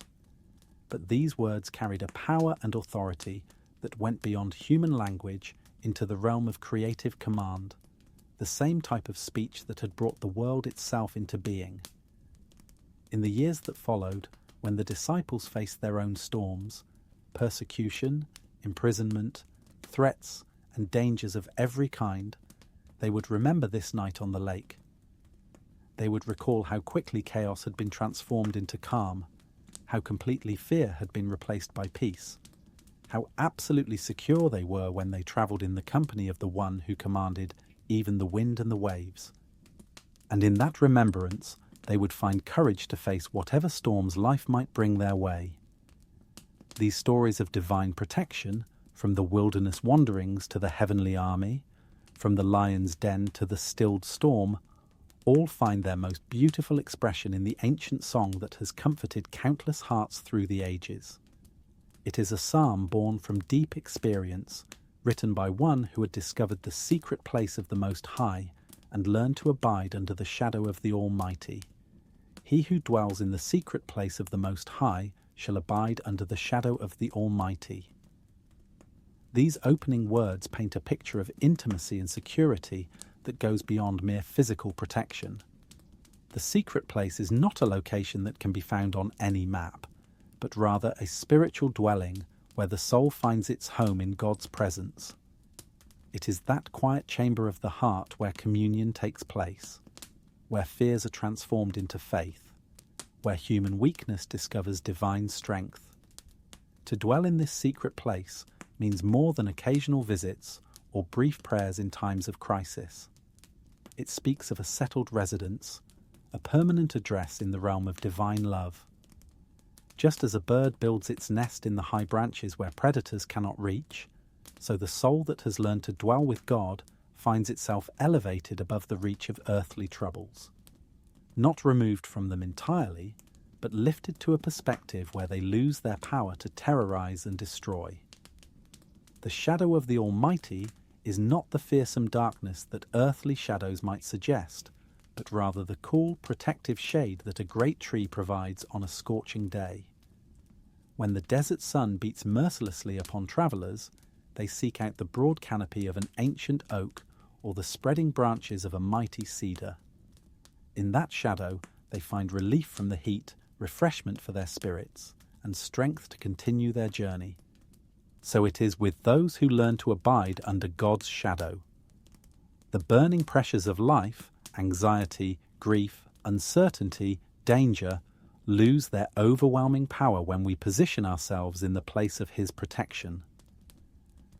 S1: But these words carried a power and authority that went beyond human language into the realm of creative command, the same type of speech that had brought the world itself into being. In the years that followed, when the disciples faced their own storms, persecution, imprisonment, threats, and dangers of every kind, they would remember this night on the lake. They would recall how quickly chaos had been transformed into calm, how completely fear had been replaced by peace, how absolutely secure they were when they travelled in the company of the one who commanded even the wind and the waves. And in that remembrance, they would find courage to face whatever storms life might bring their way. These stories of divine protection, from the wilderness wanderings to the heavenly army, from the lion's den to the stilled storm, all find their most beautiful expression in the ancient song that has comforted countless hearts through the ages. It is a psalm born from deep experience, written by one who had discovered the secret place of the Most High and learned to abide under the shadow of the Almighty. He who dwells in the secret place of the Most High shall abide under the shadow of the Almighty. These opening words paint a picture of intimacy and security that goes beyond mere physical protection. The secret place is not a location that can be found on any map, but rather a spiritual dwelling where the soul finds its home in God's presence. It is that quiet chamber of the heart where communion takes place, where fears are transformed into faith, where human weakness discovers divine strength. To dwell in this secret place means more than occasional visits or brief prayers in times of crisis. It speaks of a settled residence, a permanent address in the realm of divine love. Just as a bird builds its nest in the high branches where predators cannot reach, so the soul that has learned to dwell with God finds itself elevated above the reach of earthly troubles. Not removed from them entirely, but lifted to a perspective where they lose their power to terrorize and destroy. The shadow of the Almighty is not the fearsome darkness that earthly shadows might suggest, but rather the cool, protective shade that a great tree provides on a scorching day. When the desert sun beats mercilessly upon travellers, they seek out the broad canopy of an ancient oak or the spreading branches of a mighty cedar. In that shadow, they find relief from the heat, refreshment for their spirits, and strength to continue their journey. So it is with those who learn to abide under God's shadow. The burning pressures of life, anxiety, grief, uncertainty, danger, lose their overwhelming power when we position ourselves in the place of His protection.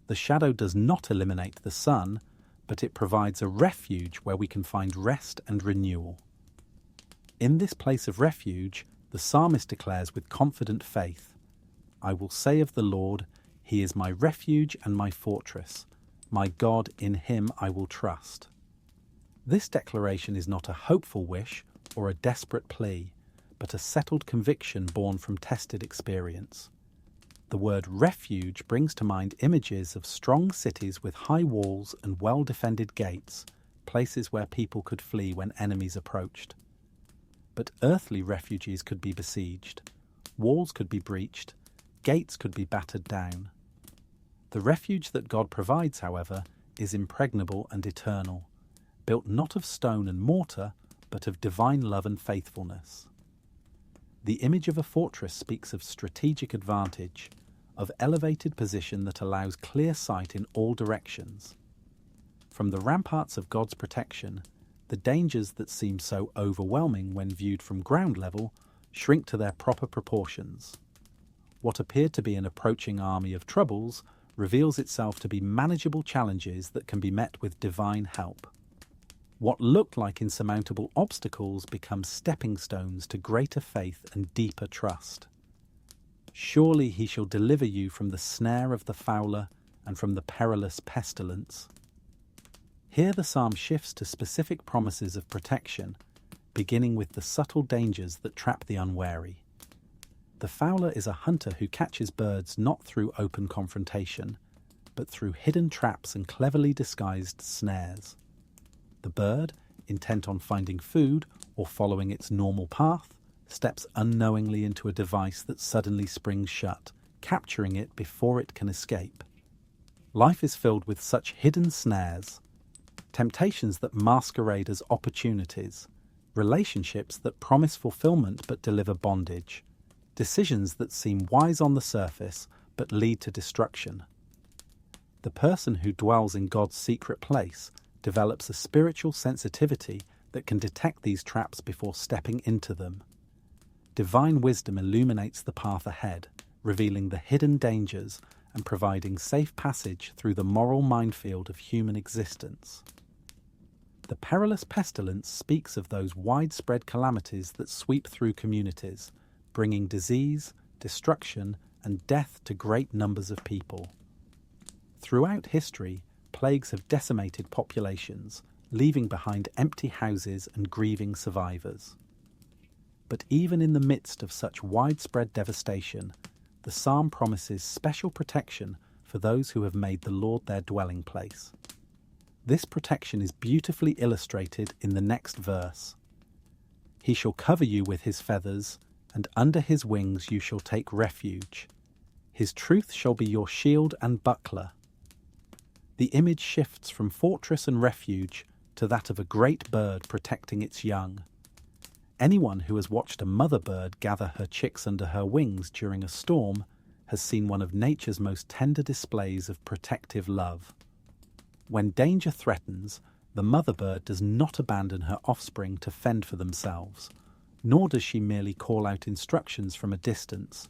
S1: The shadow does not eliminate the sun, but it provides a refuge where we can find rest and renewal. In this place of refuge, the psalmist declares with confident faith, "I will say of the Lord, He is my refuge and my fortress. My God, in Him I will trust." This declaration is not a hopeful wish or a desperate plea, but a settled conviction born from tested experience. The word refuge brings to mind images of strong cities with high walls and well-defended gates, places where people could flee when enemies approached. But earthly refuges could be besieged, walls could be breached, gates could be battered down. The refuge that God provides, however, is impregnable and eternal, built not of stone and mortar, but of divine love and faithfulness. The image of a fortress speaks of strategic advantage, of elevated position that allows clear sight in all directions. From the ramparts of God's protection, The dangers that seem so overwhelming when viewed from ground level shrink to their proper proportions. What appeared to be an approaching army of troubles reveals itself to be manageable challenges that can be met with divine help. What looked like insurmountable obstacles become stepping stones to greater faith and deeper trust. Surely he shall deliver you from the snare of the fowler and from the perilous pestilence. Here the psalm shifts to specific promises of protection, beginning with the subtle dangers that trap the unwary. The fowler is a hunter who catches birds not through open confrontation, but through hidden traps and cleverly disguised snares. The bird, intent on finding food or following its normal path, steps unknowingly into a device that suddenly springs shut, capturing it before it can escape. Life is filled with such hidden snares, temptations that masquerade as opportunities, relationships that promise fulfillment but deliver bondage, decisions that seem wise on the surface but lead to destruction. The person who dwells in God's secret place develops a spiritual sensitivity that can detect these traps before stepping into them. Divine wisdom illuminates the path ahead, revealing the hidden dangers and providing safe passage through the moral minefield of human existence. The perilous pestilence speaks of those widespread calamities that sweep through communities, bringing disease, destruction, and death to great numbers of people. Throughout history, plagues have decimated populations, leaving behind empty houses and grieving survivors. But even in the midst of such widespread devastation, the psalm promises special protection for those who have made the Lord their dwelling place. This protection is beautifully illustrated in the next verse. He shall cover you with his feathers, and under his wings you shall take refuge. His truth shall be your shield and buckler. The image shifts from fortress and refuge to that of a great bird protecting its young. Anyone who has watched a mother bird gather her chicks under her wings during a storm has seen one of nature's most tender displays of protective love. When danger threatens, the mother bird does not abandon her offspring to fend for themselves, nor does she merely call out instructions from a distance.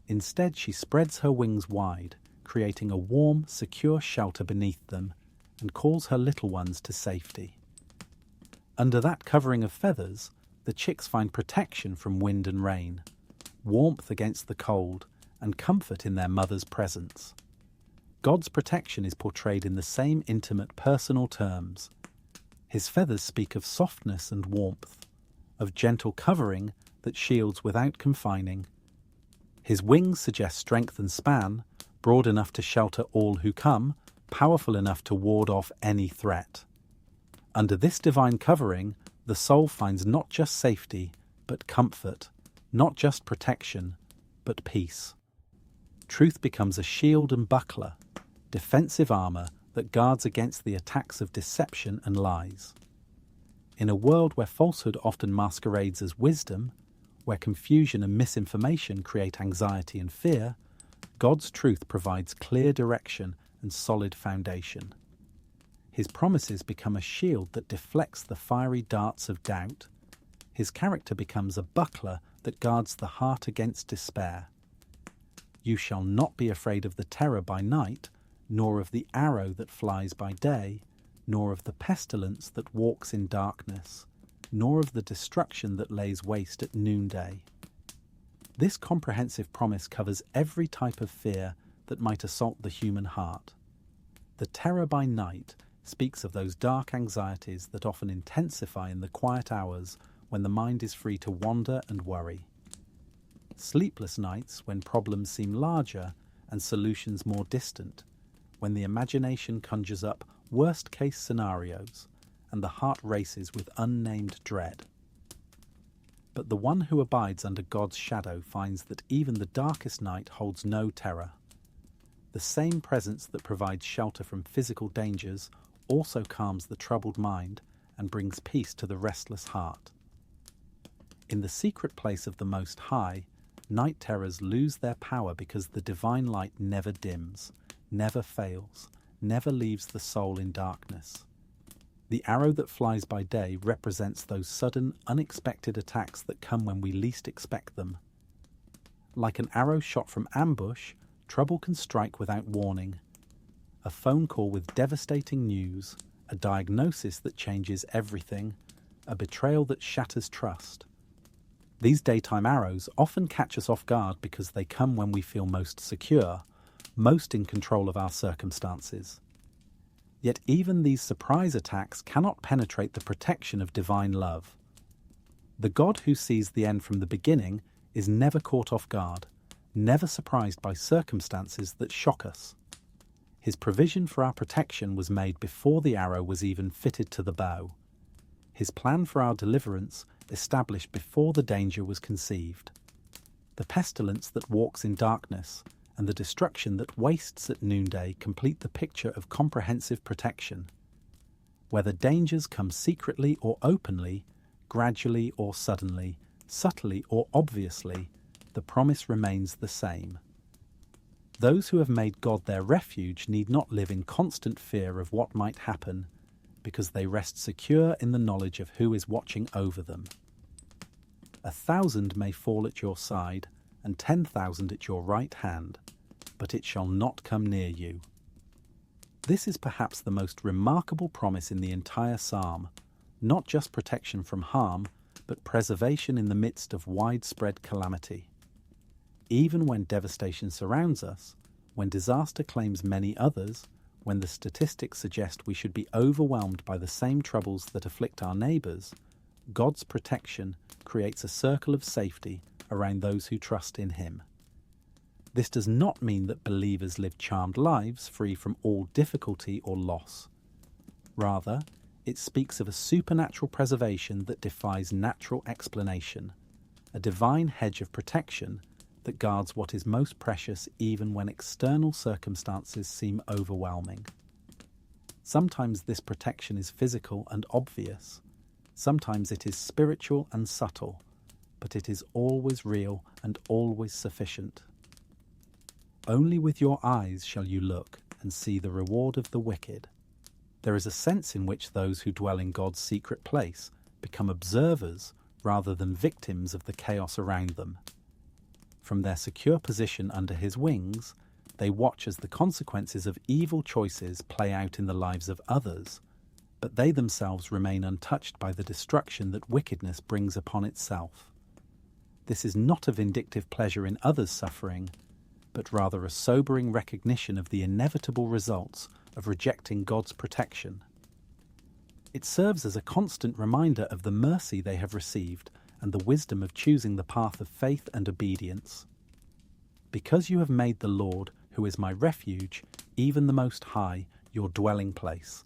S1: Instead, she spreads her wings wide, creating a warm, secure shelter beneath them, and calls her little ones to safety. Under that covering of feathers, the chicks find protection from wind and rain, warmth against the cold, and comfort in their mother's presence. God's protection is portrayed in the same intimate personal terms. His feathers speak of softness and warmth, of gentle covering that shields without confining. His wings suggest strength and span, broad enough to shelter all who come, powerful enough to ward off any threat. Under this divine covering, the soul finds not just safety, but comfort, not just protection, but peace. Truth becomes a shield and buckler, defensive armor that guards against the attacks of deception and lies. In a world where falsehood often masquerades as wisdom, where confusion and misinformation create anxiety and fear, God's truth provides clear direction and solid foundation. His promises become a shield that deflects the fiery darts of doubt. His character becomes a buckler that guards the heart against despair. You shall not be afraid of the terror by night, nor of the arrow that flies by day, nor of the pestilence that walks in darkness, nor of the destruction that lays waste at noonday. This comprehensive promise covers every type of fear that might assault the human heart. The terror by night speaks of those dark anxieties that often intensify in the quiet hours when the mind is free to wander and worry. Sleepless nights when problems seem larger and solutions more distant, when the imagination conjures up worst-case scenarios and the heart races with unnamed dread. But the one who abides under God's shadow finds that even the darkest night holds no terror. The same presence that provides shelter from physical dangers also calms the troubled mind and brings peace to the restless heart. In the secret place of the Most High, night terrors lose their power because the divine light never dims, never fails, never leaves the soul in darkness. The arrow that flies by day represents those sudden, unexpected attacks that come when we least expect them. Like an arrow shot from ambush, trouble can strike without warning. A phone call with devastating news, a diagnosis that changes everything, a betrayal that shatters trust. These daytime arrows often catch us off guard because they come when we feel most secure, most in control of our circumstances. Yet even these surprise attacks cannot penetrate the protection of divine love. The God who sees the end from the beginning is never caught off guard, never surprised by circumstances that shock us. His provision for our protection was made before the arrow was even fitted to the bow. His plan for our deliverance established before the danger was conceived. The pestilence that walks in darkness and the destruction that wastes at noonday complete the picture of comprehensive protection. Whether dangers come secretly or openly, gradually or suddenly, subtly or obviously, the promise remains the same. Those who have made God their refuge need not live in constant fear of what might happen, because they rest secure in the knowledge of who is watching over them. 1,000 may fall at your side, and 10,000 at your right hand, but it shall not come near you. This is perhaps the most remarkable promise in the entire psalm, not just protection from harm, but preservation in the midst of widespread calamity. Even when devastation surrounds us, when disaster claims many others, when the statistics suggest we should be overwhelmed by the same troubles that afflict our neighbours, God's protection creates a circle of safety around those who trust in Him. This does not mean that believers live charmed lives free from all difficulty or loss. Rather, it speaks of a supernatural preservation that defies natural explanation, a divine hedge of protection that guards what is most precious even when external circumstances seem overwhelming. Sometimes this protection is physical and obvious. Sometimes it is spiritual and subtle, but it is always real and always sufficient. Only with your eyes shall you look and see the reward of the wicked. There is a sense in which those who dwell in God's secret place become observers rather than victims of the chaos around them. From their secure position under His wings, they watch as the consequences of evil choices play out in the lives of others, but they themselves remain untouched by the destruction that wickedness brings upon itself. This is not a vindictive pleasure in others' suffering, but rather a sobering recognition of the inevitable results of rejecting God's protection. It serves as a constant reminder of the mercy they have received and the wisdom of choosing the path of faith and obedience. Because you have made the Lord, who is my refuge, even the Most High, your dwelling place.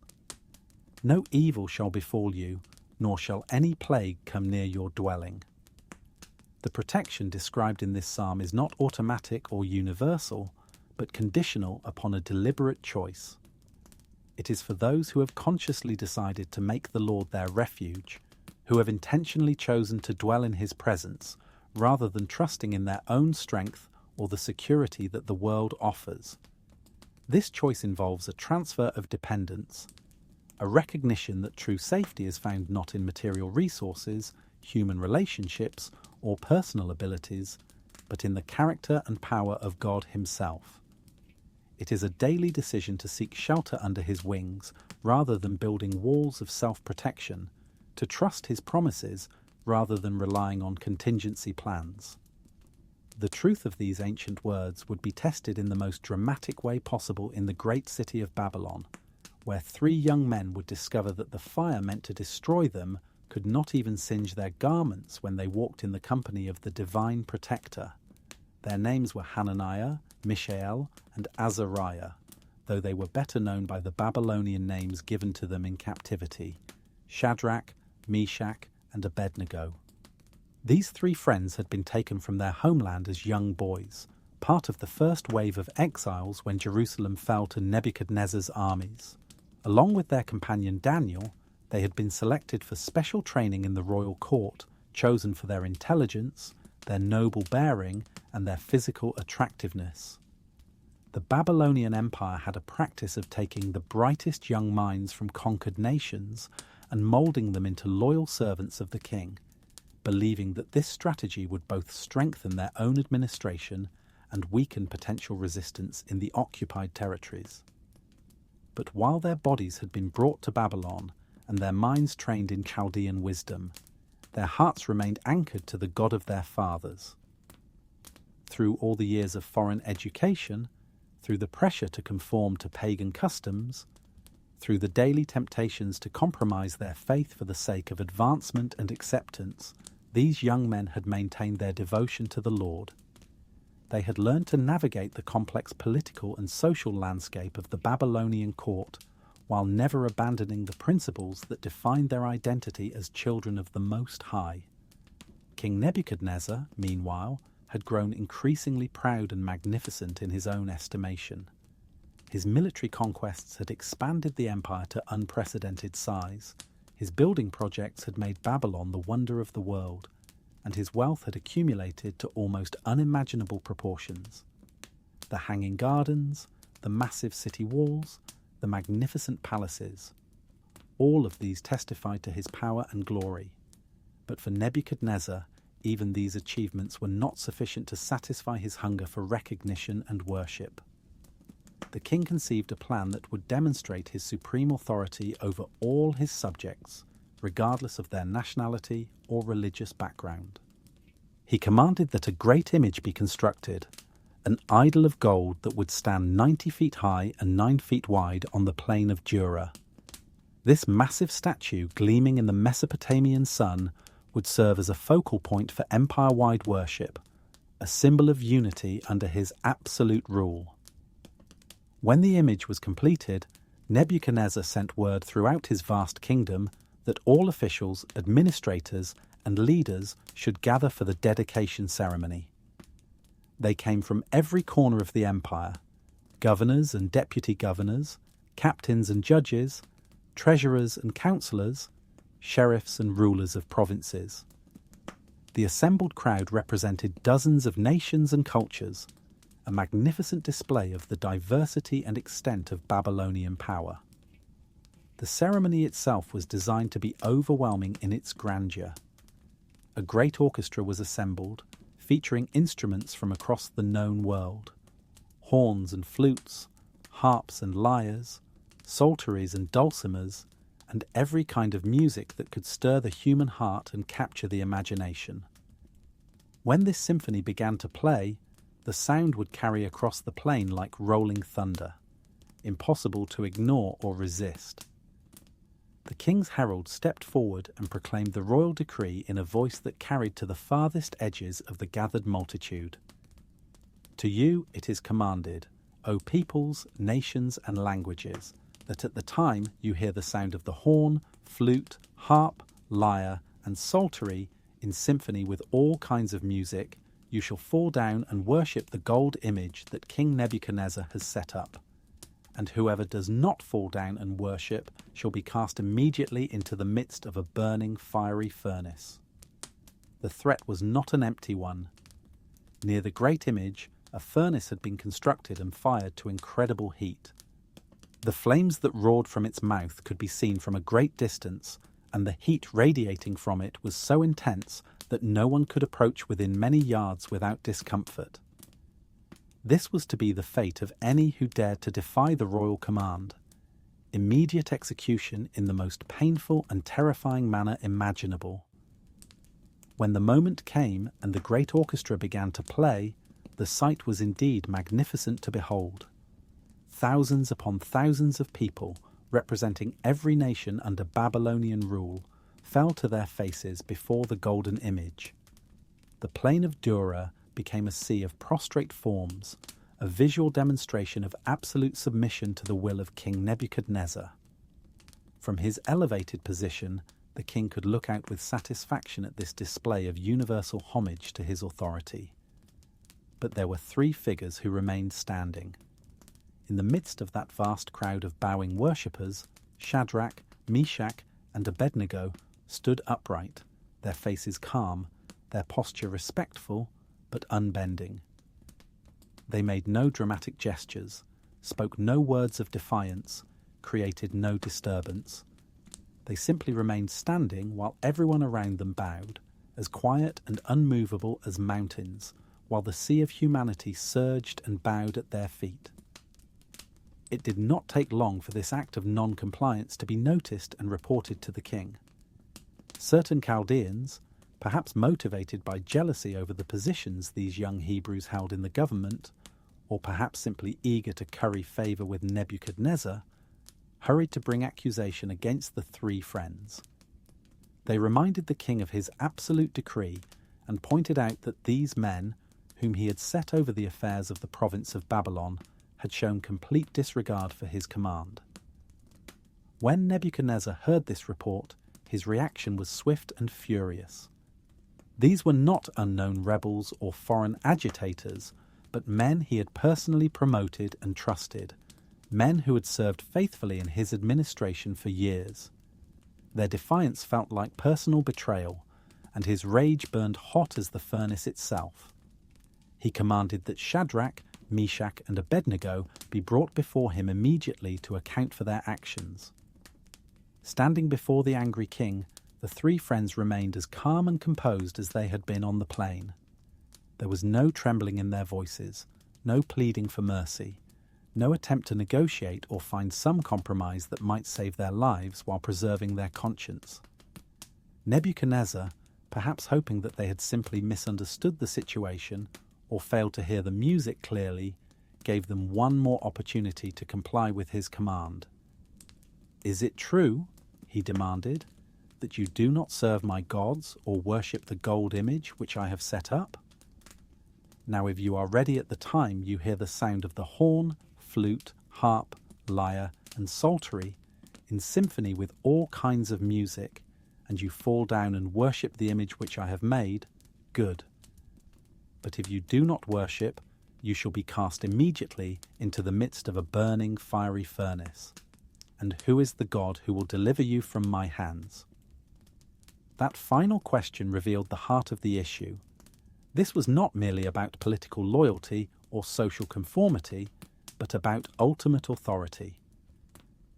S1: No evil shall befall you, nor shall any plague come near your dwelling. The protection described in this psalm is not automatic or universal, but conditional upon a deliberate choice. It is for those who have consciously decided to make the Lord their refuge, who have intentionally chosen to dwell in His presence, rather than trusting in their own strength or the security that the world offers. This choice involves a transfer of dependence, a recognition that true safety is found not in material resources, human relationships, or personal abilities, but in the character and power of God Himself. It is a daily decision to seek shelter under His wings rather than building walls of self-protection, to trust His promises rather than relying on contingency plans. The truth of these ancient words would be tested in the most dramatic way possible in the great city of Babylon, where 3 young men would discover that the fire meant to destroy them could not even singe their garments when they walked in the company of the divine protector. Their names were Hananiah, Mishael, and Azariah, though they were better known by the Babylonian names given to them in captivity: Shadrach, Meshach, and Abednego. These 3 friends had been taken from their homeland as young boys, part of the first wave of exiles when Jerusalem fell to Nebuchadnezzar's armies. Along with their companion Daniel, they had been selected for special training in the royal court, chosen for their intelligence, their noble bearing, and their physical attractiveness. The Babylonian Empire had a practice of taking the brightest young minds from conquered nations and moulding them into loyal servants of the king, believing that this strategy would both strengthen their own administration and weaken potential resistance in the occupied territories. But while their bodies had been brought to Babylon and their minds trained in Chaldean wisdom, their hearts remained anchored to the God of their fathers. Through all the years of foreign education, through the pressure to conform to pagan customs, through the daily temptations to compromise their faith for the sake of advancement and acceptance, these young men had maintained their devotion to the Lord. They had learned to navigate the complex political and social landscape of the Babylonian court while never abandoning the principles that defined their identity as children of the Most High. King Nebuchadnezzar, meanwhile, had grown increasingly proud and magnificent in his own estimation. His military conquests had expanded the empire to unprecedented size. His building projects had made Babylon the wonder of the world, and his wealth had accumulated to almost unimaginable proportions. The hanging gardens, the massive city walls, the magnificent palaces, all of these testified to his power and glory. But for Nebuchadnezzar, even these achievements were not sufficient to satisfy his hunger for recognition and worship. The king conceived a plan that would demonstrate his supreme authority over all his subjects, regardless of their nationality or religious background. He commanded that a great image be constructed, an idol of gold that would stand 90 feet high and 9 feet wide on the plain of Dura. This massive statue, gleaming in the Mesopotamian sun, would serve as a focal point for empire-wide worship, a symbol of unity under his absolute rule. When the image was completed, Nebuchadnezzar sent word throughout his vast kingdom that all officials, administrators, and leaders should gather for the dedication ceremony. They came from every corner of the empire: governors and deputy governors, captains and judges, treasurers and councillors, sheriffs and rulers of provinces. The assembled crowd represented dozens of nations and cultures, a magnificent display of the diversity and extent of Babylonian power. The ceremony itself was designed to be overwhelming in its grandeur. A great orchestra was assembled, featuring instruments from across the known world: horns and flutes, harps and lyres, psalteries and dulcimers, and every kind of music that could stir the human heart and capture the imagination. When this symphony began to play, the sound would carry across the plain like rolling thunder, impossible to ignore or resist. The king's herald stepped forward and proclaimed the royal decree in a voice that carried to the farthest edges of the gathered multitude. To you it is commanded, O peoples, nations, and languages, that at the time you hear the sound of the horn, flute, harp, lyre, and psaltery in symphony with all kinds of music, you shall fall down and worship the gold image that King Nebuchadnezzar has set up. And whoever does not fall down and worship shall be cast immediately into the midst of a burning fiery furnace. The threat was not an empty one. Near the great image, a furnace had been constructed and fired to incredible heat. The flames that roared from its mouth could be seen from a great distance, and the heat radiating from it was so intense that no one could approach within many yards without discomfort. This was to be the fate of any who dared to defy the royal command: immediate execution in the most painful and terrifying manner imaginable. When the moment came and the great orchestra began to play, the sight was indeed magnificent to behold. Thousands upon thousands of people, representing every nation under Babylonian rule, fell to their faces before the golden image. The plain of Dura became a sea of prostrate forms, a visual demonstration of absolute submission to the will of King Nebuchadnezzar. From his elevated position, the king could look out with satisfaction at this display of universal homage to his authority. But there were three figures who remained standing. In the midst of that vast crowd of bowing worshippers, Shadrach, Meshach, and Abednego stood upright, their faces calm, their posture respectful but unbending. They made no dramatic gestures, spoke no words of defiance, created no disturbance. They simply remained standing while everyone around them bowed, as quiet and unmovable as mountains, while the sea of humanity surged and bowed at their feet. It did not take long for this act of non-compliance to be noticed and reported to the king. Certain Chaldeans, perhaps motivated by jealousy over the positions these young Hebrews held in the government, or perhaps simply eager to curry favour with Nebuchadnezzar, hurried to bring accusation against the three friends. They reminded the king of his absolute decree and pointed out that these men, whom he had set over the affairs of the province of Babylon, had shown complete disregard for his command. When Nebuchadnezzar heard this report, his reaction was swift and furious. These were not unknown rebels or foreign agitators, but men he had personally promoted and trusted, men who had served faithfully in his administration for years. Their defiance felt like personal betrayal, and his rage burned hot as the furnace itself. He commanded that Shadrach, Meshach, and Abednego be brought before him immediately to account for their actions. Standing before the angry king, the three friends remained as calm and composed as they had been on the plain. There was no trembling in their voices, no pleading for mercy, no attempt to negotiate or find some compromise that might save their lives while preserving their conscience. Nebuchadnezzar, perhaps hoping that they had simply misunderstood the situation or failed to hear the music clearly, gave them one more opportunity to comply with his command. "Is it true," he demanded, "that you do not serve my gods or worship the gold image which I have set up? Now if you are ready at the time you hear the sound of the horn, flute, harp, lyre, and psaltery in symphony with all kinds of music, and you fall down and worship the image which I have made, good. But if you do not worship, you shall be cast immediately into the midst of a burning fiery furnace. And who is the God who will deliver you from my hands?" That final question revealed the heart of the issue. This was not merely about political loyalty or social conformity, but about ultimate authority.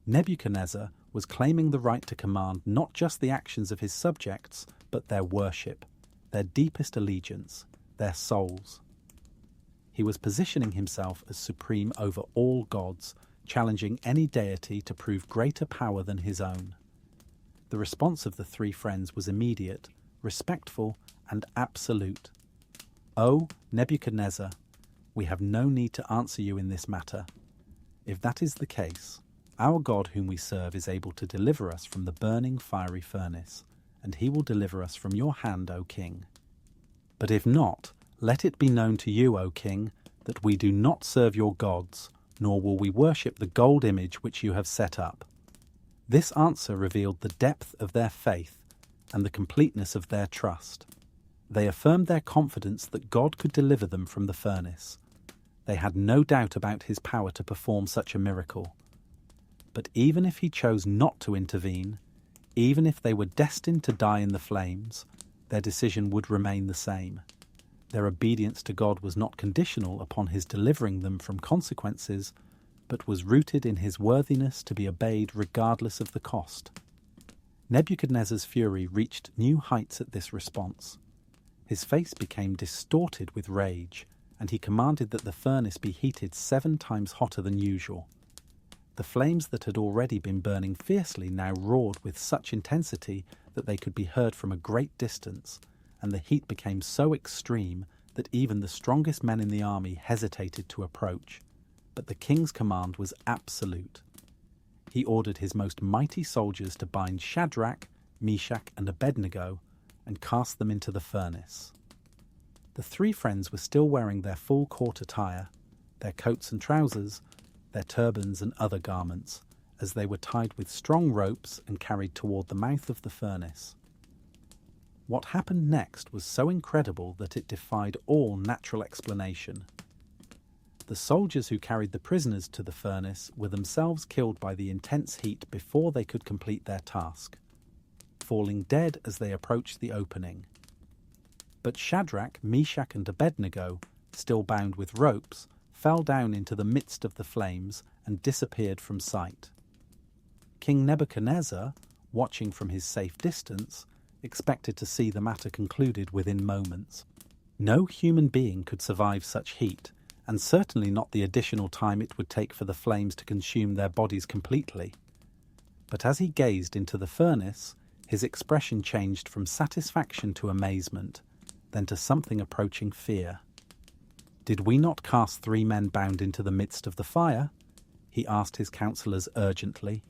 S1: Nebuchadnezzar was claiming the right to command not just the actions of his subjects, but their worship, their deepest allegiance, their souls. He was positioning himself as supreme over all gods, challenging any deity to prove greater power than his own. The response of the three friends was immediate, respectful, and absolute. "O Nebuchadnezzar, we have no need to answer you in this matter. If that is the case, our God whom we serve is able to deliver us from the burning fiery furnace, and he will deliver us from your hand, O king. But if not, let it be known to you, O king, that we do not serve your gods, nor will we worship the gold image which you have set up." This answer revealed the depth of their faith and the completeness of their trust. They affirmed their confidence that God could deliver them from the furnace. They had no doubt about his power to perform such a miracle. But even if he chose not to intervene, even if they were destined to die in the flames, their decision would remain the same. Their obedience to God was not conditional upon his delivering them from consequences, but was rooted in his worthiness to be obeyed regardless of the cost. Nebuchadnezzar's fury reached new heights at this response. His face became distorted with rage, and he commanded that the furnace be heated 7 times hotter than usual. The flames that had already been burning fiercely now roared with such intensity that they could be heard from a great distance, and the heat became so extreme that even the strongest men in the army hesitated to approach. But the king's command was absolute. He ordered his most mighty soldiers to bind Shadrach, Meshach, and Abednego and cast them into the furnace. The three friends were still wearing their full court attire, their coats and trousers, their turbans and other garments, as they were tied with strong ropes and carried toward the mouth of the furnace. What happened next was so incredible that it defied all natural explanation. The soldiers who carried the prisoners to the furnace were themselves killed by the intense heat before they could complete their task, falling dead as they approached the opening. But Shadrach, Meshach, and Abednego, still bound with ropes, fell down into the midst of the flames and disappeared from sight. King Nebuchadnezzar, watching from his safe distance, expected to see the matter concluded within moments. No human being could survive such heat, and certainly not the additional time it would take for the flames to consume their bodies completely. But as he gazed into the furnace, his expression changed from satisfaction to amazement, then to something approaching fear. "Did we not cast 3 men bound into the midst of the fire?" he asked his counselors urgently.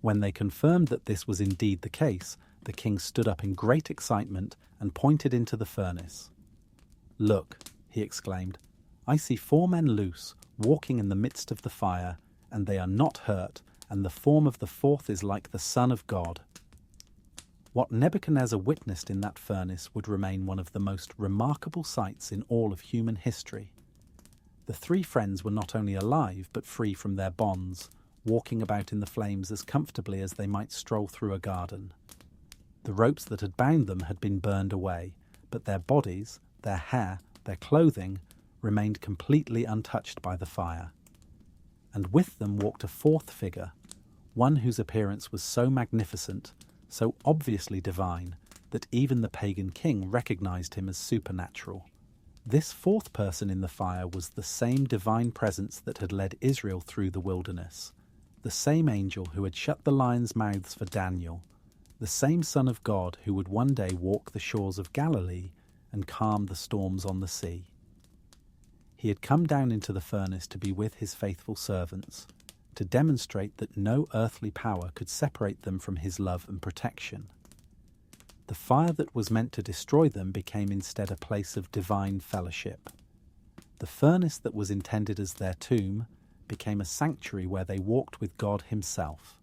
S1: When they confirmed that this was indeed the case, the king stood up in great excitement and pointed into the furnace. "Look," he exclaimed, "I see 4 men loose, walking in the midst of the fire, and they are not hurt, and the form of the 4th is like the Son of God." What Nebuchadnezzar witnessed in that furnace would remain one of the most remarkable sights in all of human history. The 3 friends were not only alive but free from their bonds, walking about in the flames as comfortably as they might stroll through a garden. The ropes that had bound them had been burned away, but their bodies, their hair, their clothing remained completely untouched by the fire. And with them walked a 4th figure, one whose appearance was so magnificent, so obviously divine, that even the pagan king recognized him as supernatural. This 4th person in the fire was the same divine presence that had led Israel through the wilderness, the same angel who had shut the lions' mouths for Daniel, the same Son of God who would one day walk the shores of Galilee and calm the storms on the sea. He had come down into the furnace to be with his faithful servants, to demonstrate that no earthly power could separate them from his love and protection. The fire that was meant to destroy them became instead a place of divine fellowship. The furnace that was intended as their tomb became a sanctuary where they walked with God himself.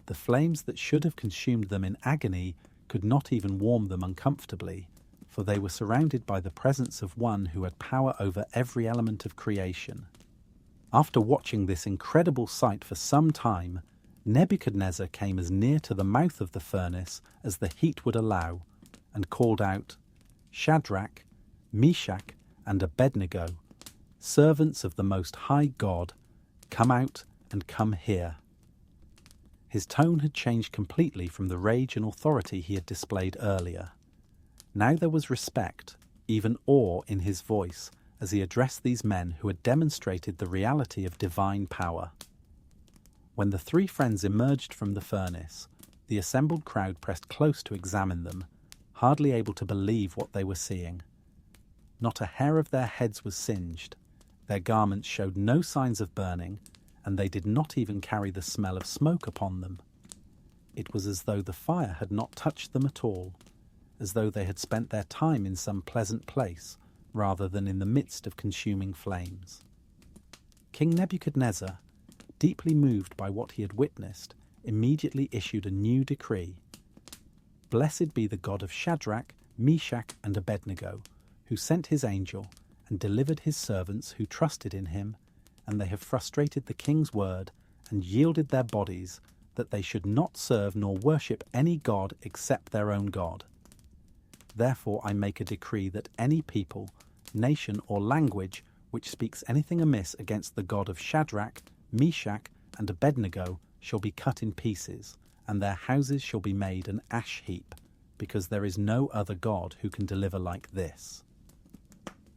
S1: The flames that should have consumed them in agony could not even warm them uncomfortably, for they were surrounded by the presence of one who had power over every element of creation. After watching this incredible sight for some time, Nebuchadnezzar came as near to the mouth of the furnace as the heat would allow, and called out, "Shadrach, Meshach, and Abednego, servants of the Most High God, come out and come here." His tone had changed completely from the rage and authority he had displayed earlier. Now there was respect, even awe in his voice, as he addressed these men who had demonstrated the reality of divine power. When the 3 friends emerged from the furnace, the assembled crowd pressed close to examine them, hardly able to believe what they were seeing. Not a hair of their heads was singed, their garments showed no signs of burning, and they did not even carry the smell of smoke upon them. It was as though the fire had not touched them at all, as though they had spent their time in some pleasant place, rather than in the midst of consuming flames. King Nebuchadnezzar, deeply moved by what he had witnessed, immediately issued a new decree. "Blessed be the God of Shadrach, Meshach, and Abednego, who sent his angel and delivered his servants who trusted in him, and they have frustrated the king's word and yielded their bodies, that they should not serve nor worship any god except their own God. Therefore I make a decree that any people, nation, or language which speaks anything amiss against the God of Shadrach, Meshach, and Abednego shall be cut in pieces, and their houses shall be made an ash heap, because there is no other God who can deliver like this."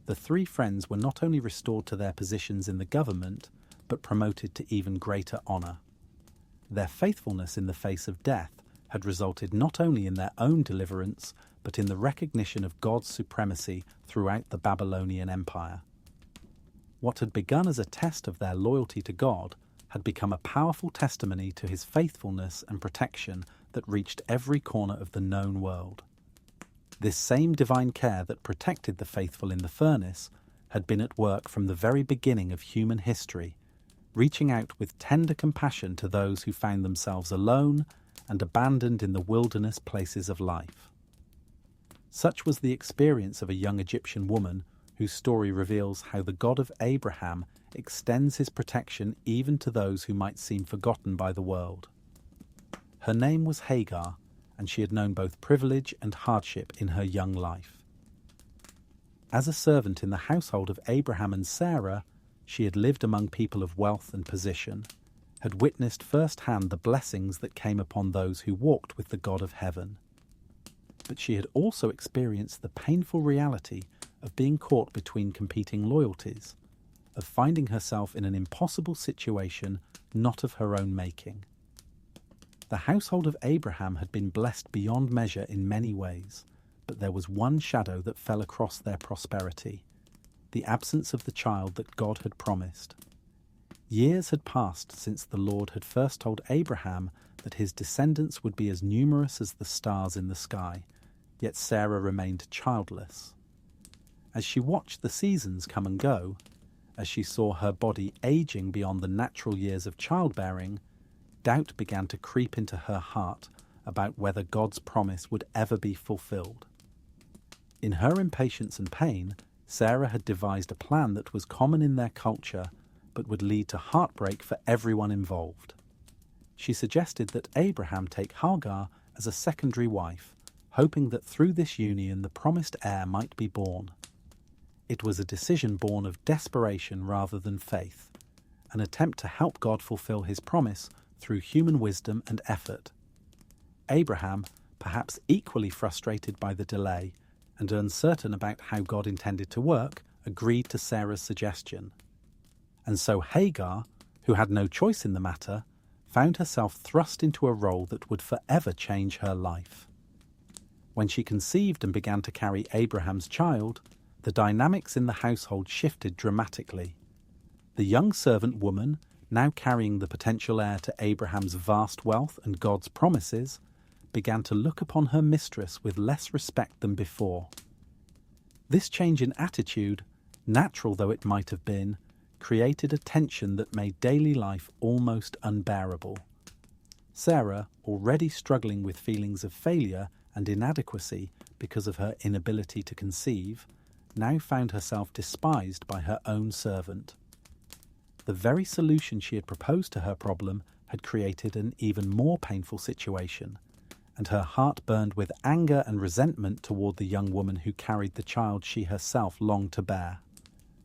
S1: The 3 friends were not only restored to their positions in the government, but promoted to even greater honor. Their faithfulness in the face of death had resulted not only in their own deliverance, but in the recognition of God's supremacy throughout the Babylonian Empire. What had begun as a test of their loyalty to God had become a powerful testimony to his faithfulness and protection that reached every corner of the known world. This same divine care that protected the faithful in the furnace had been at work from the very beginning of human history, reaching out with tender compassion to those who found themselves alone and abandoned in the wilderness places of life. Such was the experience of a young Egyptian woman whose story reveals how the God of Abraham extends his protection even to those who might seem forgotten by the world. Her name was Hagar, and she had known both privilege and hardship in her young life. As a servant in the household of Abraham and Sarah, She had lived among people of wealth and position, had witnessed firsthand the blessings that came upon those who walked with the God of heaven. But she had also experienced the painful reality of being caught between competing loyalties, of finding herself in an impossible situation not of her own making. The household of Abraham had been blessed beyond measure in many ways, but there was one shadow that fell across their prosperity: the absence of the child that God had promised. Years had passed since the Lord had first told Abraham that his descendants would be as numerous as the stars in the sky, yet Sarah remained childless. As she watched the seasons come and go, as she saw her body aging beyond the natural years of childbearing, doubt began to creep into her heart about whether God's promise would ever be fulfilled. In her impatience and pain, Sarah had devised a plan that was common in their culture but would lead to heartbreak for everyone involved. She suggested that Abraham take Hagar as a secondary wife, hoping that through this union the promised heir might be born. It was a decision born of desperation rather than faith, an attempt to help God fulfill his promise through human wisdom and effort. Abraham, perhaps equally frustrated by the delay and uncertain about how God intended to work, agreed to Sarah's suggestion. And so Hagar, who had no choice in the matter, found herself thrust into a role that would forever change her life. When she conceived and began to carry Abraham's child, the dynamics in the household shifted dramatically. The young servant woman, now carrying the potential heir to Abraham's vast wealth and God's promises, began to look upon her mistress with less respect than before. This change in attitude, natural though it might have been, created a tension that made daily life almost unbearable. Sarah, already struggling with feelings of failure and inadequacy because of her inability to conceive, now found herself despised by her own servant. The very solution she had proposed to her problem had created an even more painful situation, and her heart burned with anger and resentment toward the young woman who carried the child she herself longed to bear.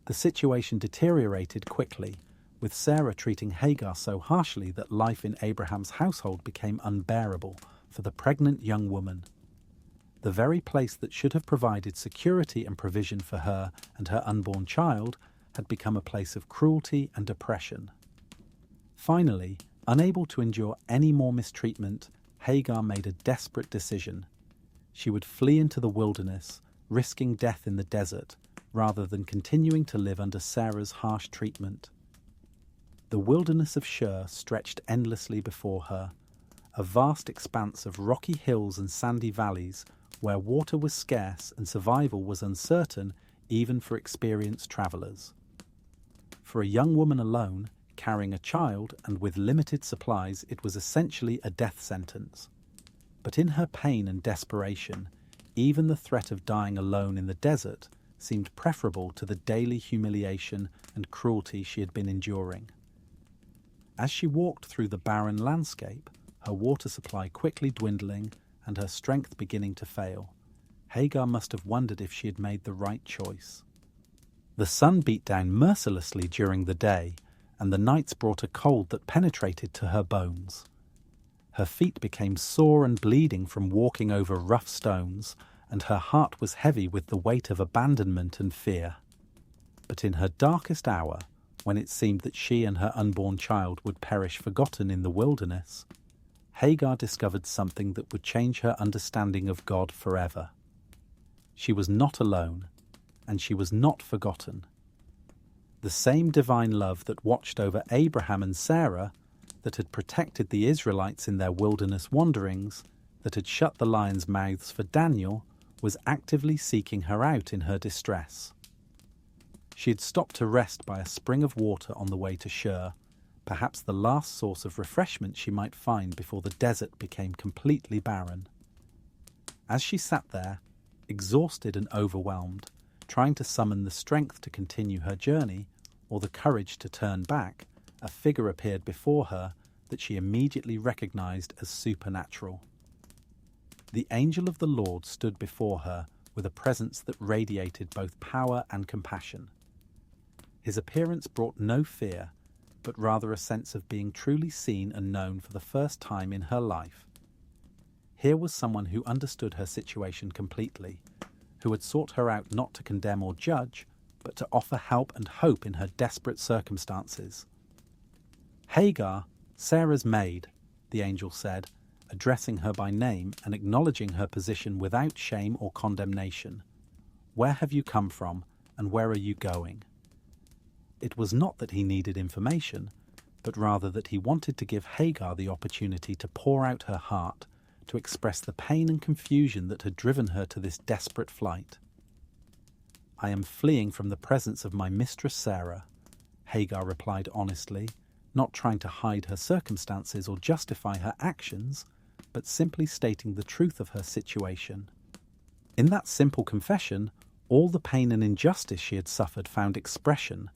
S1: The situation deteriorated quickly, with Sarah treating Hagar so harshly that life in Abraham's household became unbearable for the pregnant young woman. The very place that should have provided security and provision for her and her unborn child had become a place of cruelty and oppression. Finally, unable to endure any more mistreatment, Hagar made a desperate decision. She would flee into the wilderness, risking death in the desert, rather than continuing to live under Sarah's harsh treatment. The wilderness of Shur stretched endlessly before her, a vast expanse of rocky hills and sandy valleys where water was scarce and survival was uncertain even for experienced travellers. For a young woman alone, carrying a child and with limited supplies, it was essentially a death sentence. But in her pain and desperation, even the threat of dying alone in the desert seemed preferable to the daily humiliation and cruelty she had been enduring. As she walked through the barren landscape, her water supply quickly dwindling and her strength beginning to fail, Hagar must have wondered if she had made the right choice. The sun beat down mercilessly during the day, and the nights brought a cold that penetrated to her bones. Her feet became sore and bleeding from walking over rough stones, and her heart was heavy with the weight of abandonment and fear. But in her darkest hour, when it seemed that she and her unborn child would perish forgotten in the wilderness, Hagar discovered something that would change her understanding of God forever. She was not alone, and she was not forgotten. The same divine love that watched over Abraham and Sarah, that had protected the Israelites in their wilderness wanderings, that had shut the lions' mouths for Daniel, was actively seeking her out in her distress. She had stopped to rest by a spring of water on the way to Shur, perhaps the last source of refreshment she might find before the desert became completely barren. As she sat there, exhausted and overwhelmed, trying to summon the strength to continue her journey, or the courage to turn back, a figure appeared before her that she immediately recognized as supernatural. The angel of the Lord stood before her with a presence that radiated both power and compassion. His appearance brought no fear, but rather a sense of being truly seen and known for the first time in her life. Here was someone who understood her situation completely, who had sought her out not to condemn or judge, but to offer help and hope in her desperate circumstances. "Hagar, Sarah's maid," the angel said, addressing her by name and acknowledging her position without shame or condemnation. "Where have you come from, and where are you going?" It was not that he needed information, but rather that he wanted to give Hagar the opportunity to pour out her heart, to express the pain and confusion that had driven her to this desperate flight. "I am fleeing from the presence of my mistress Sarah," Hagar replied honestly, not trying to hide her circumstances or justify her actions, but simply stating the truth of her situation. In that simple confession, all the pain and injustice she had suffered found expression,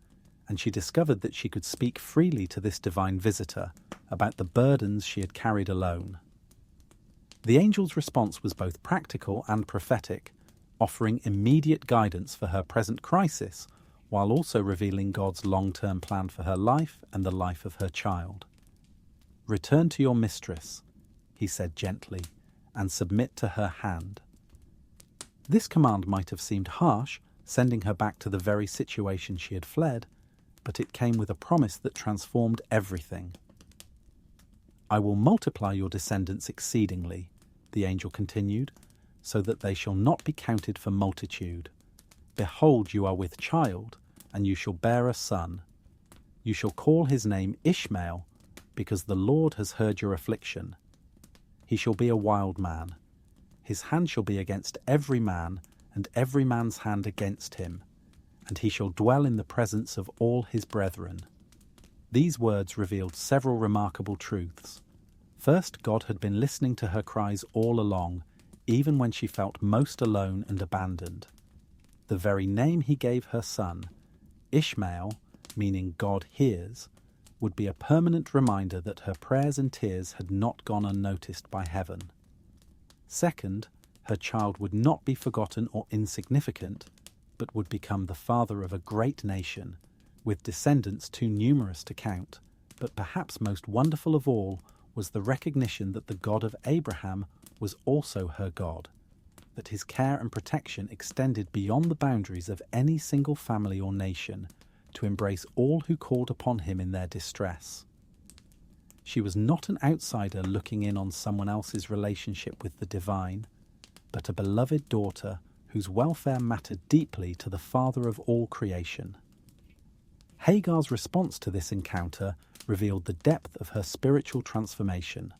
S1: and she discovered that she could speak freely to this divine visitor about the burdens she had carried alone. The angel's response was both practical and prophetic, offering immediate guidance for her present crisis, while also revealing God's long-term plan for her life and the life of her child. "Return to your mistress," he said gently, "and submit to her hand." This command might have seemed harsh, sending her back to the very situation she had fled, but it came with a promise that transformed everything. "I will multiply your descendants exceedingly," the angel continued, "so that they shall not be counted for multitude. Behold, you are with child, and you shall bear a son. You shall call his name Ishmael, because the Lord has heard your affliction. He shall be a wild man. His hand shall be against every man, and every man's hand against him, and he shall dwell in the presence of all his brethren." These words revealed several remarkable truths. First, God had been listening to her cries all along, even when she felt most alone and abandoned. The very name he gave her son, Ishmael, meaning God hears, would be a permanent reminder that her prayers and tears had not gone unnoticed by heaven. Second, her child would not be forgotten or insignificant, but would become the father of a great nation, with descendants too numerous to count. But perhaps most wonderful of all was the recognition that the God of Abraham was also her God, that his care and protection extended beyond the boundaries of any single family or nation, to embrace all who called upon him in their distress. She was not an outsider looking in on someone else's relationship with the divine, but a beloved daughter whose welfare mattered deeply to the Father of all creation. Hagar's response to this encounter revealed the depth of her spiritual transformation.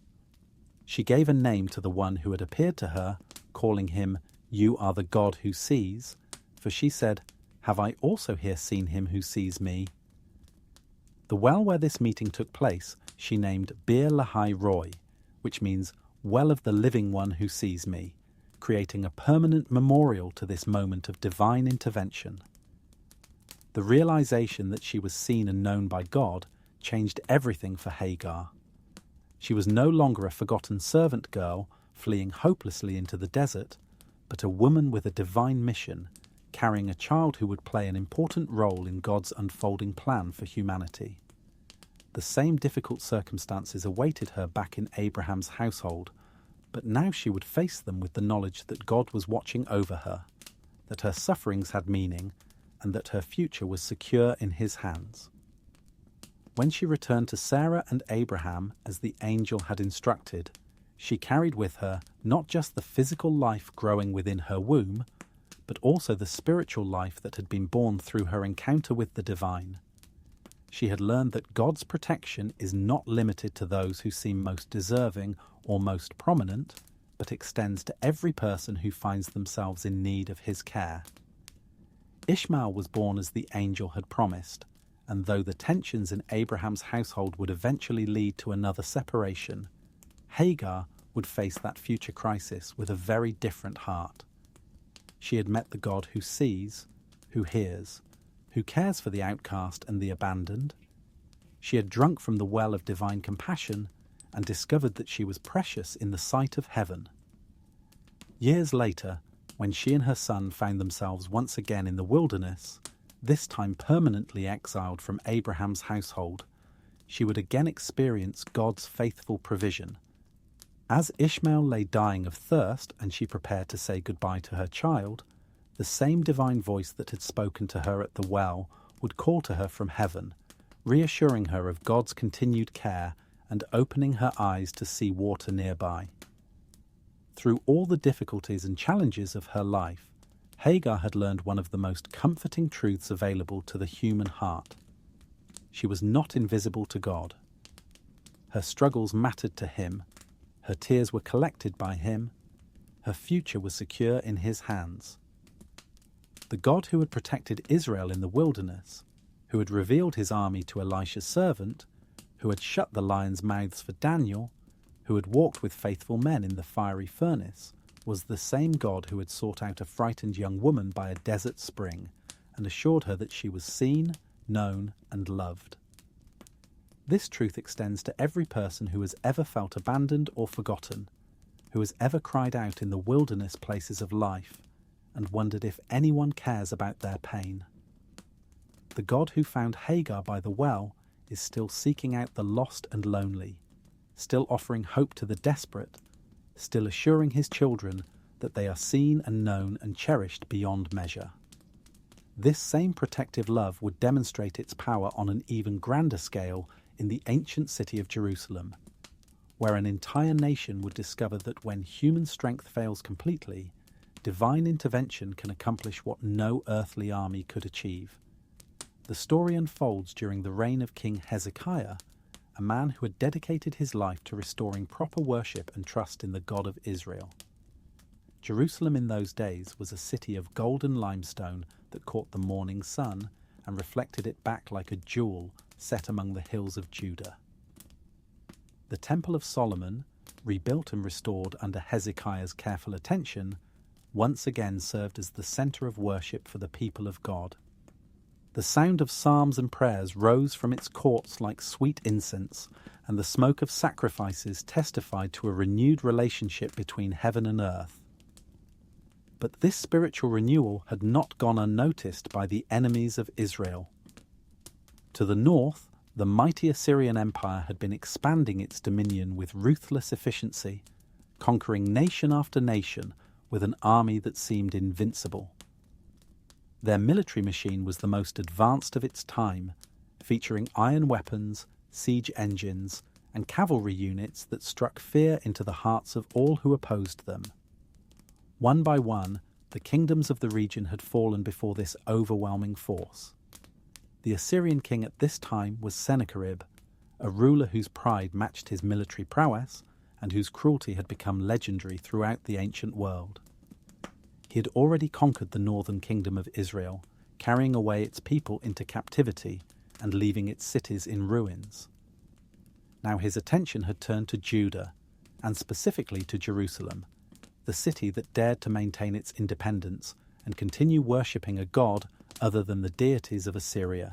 S1: She gave a name to the one who had appeared to her, calling him, "You are the God who sees," for she said, "Have I also here seen him who sees me?" The well where this meeting took place she named Bir Lahai Roy, which means "Well of the Living One who sees me," creating a permanent memorial to this moment of divine intervention. The realization that she was seen and known by God changed everything for Hagar. She was no longer a forgotten servant girl fleeing hopelessly into the desert, but a woman with a divine mission, carrying a child who would play an important role in God's unfolding plan for humanity. The same difficult circumstances awaited her back in Abraham's household, but now she would face them with the knowledge that God was watching over her, that her sufferings had meaning, and that her future was secure in his hands. When she returned to Sarah and Abraham as the angel had instructed, she carried with her not just the physical life growing within her womb, but also the spiritual life that had been born through her encounter with the divine. She had learned that God's protection is not limited to those who seem most deserving or most prominent, but extends to every person who finds themselves in need of his care. Ishmael was born as the angel had promised, and though the tensions in Abraham's household would eventually lead to another separation, Hagar would face that future crisis with a very different heart. She had met the God who sees, who hears, who cares for the outcast and the abandoned. She had drunk from the well of divine compassion and discovered that she was precious in the sight of heaven. Years later, when she and her son found themselves once again in the wilderness, this time permanently exiled from Abraham's household, she would again experience God's faithful provision. As Ishmael lay dying of thirst and she prepared to say goodbye to her child, the same divine voice that had spoken to her at the well would call to her from heaven, reassuring her of God's continued care and opening her eyes to see water nearby. Through all the difficulties and challenges of her life, Hagar had learned one of the most comforting truths available to the human heart. She was not invisible to God. Her struggles mattered to Him, her tears were collected by Him, her future was secure in His hands. The God who had protected Israel in the wilderness, who had revealed His army to Elisha's servant, who had shut the lions' mouths for Daniel, who had walked with faithful men in the fiery furnace, was the same God who had sought out a frightened young woman by a desert spring and assured her that she was seen, known, and loved. This truth extends to every person who has ever felt abandoned or forgotten, who has ever cried out in the wilderness places of life and wondered if anyone cares about their pain. The God who found Hagar by the well is still seeking out the lost and lonely, still offering hope to the desperate, still assuring His children that they are seen and known and cherished beyond measure. This same protective love would demonstrate its power on an even grander scale in the ancient city of Jerusalem, where an entire nation would discover that when human strength fails completely, divine intervention can accomplish what no earthly army could achieve. The story unfolds during the reign of King Hezekiah, a man who had dedicated his life to restoring proper worship and trust in the God of Israel. Jerusalem in those days was a city of golden limestone that caught the morning sun and reflected it back like a jewel set among the hills of Judah. The Temple of Solomon, rebuilt and restored under Hezekiah's careful attention, once again served as the center of worship for the people of God. The sound of psalms and prayers rose from its courts like sweet incense, and the smoke of sacrifices testified to a renewed relationship between heaven and earth. But this spiritual renewal had not gone unnoticed by the enemies of Israel. To the north, the mighty Assyrian Empire had been expanding its dominion with ruthless efficiency, conquering nation after nation with an army that seemed invincible. Their military machine was the most advanced of its time, featuring iron weapons, siege engines, and cavalry units that struck fear into the hearts of all who opposed them. One by one, the kingdoms of the region had fallen before this overwhelming force. The Assyrian king at this time was Sennacherib, a ruler whose pride matched his military prowess and whose cruelty had become legendary throughout the ancient world. He had already conquered the northern kingdom of Israel, carrying away its people into captivity and leaving its cities in ruins. Now his attention had turned to Judah, and specifically to Jerusalem, the city that dared to maintain its independence and continue worshipping a god other than the deities of Assyria.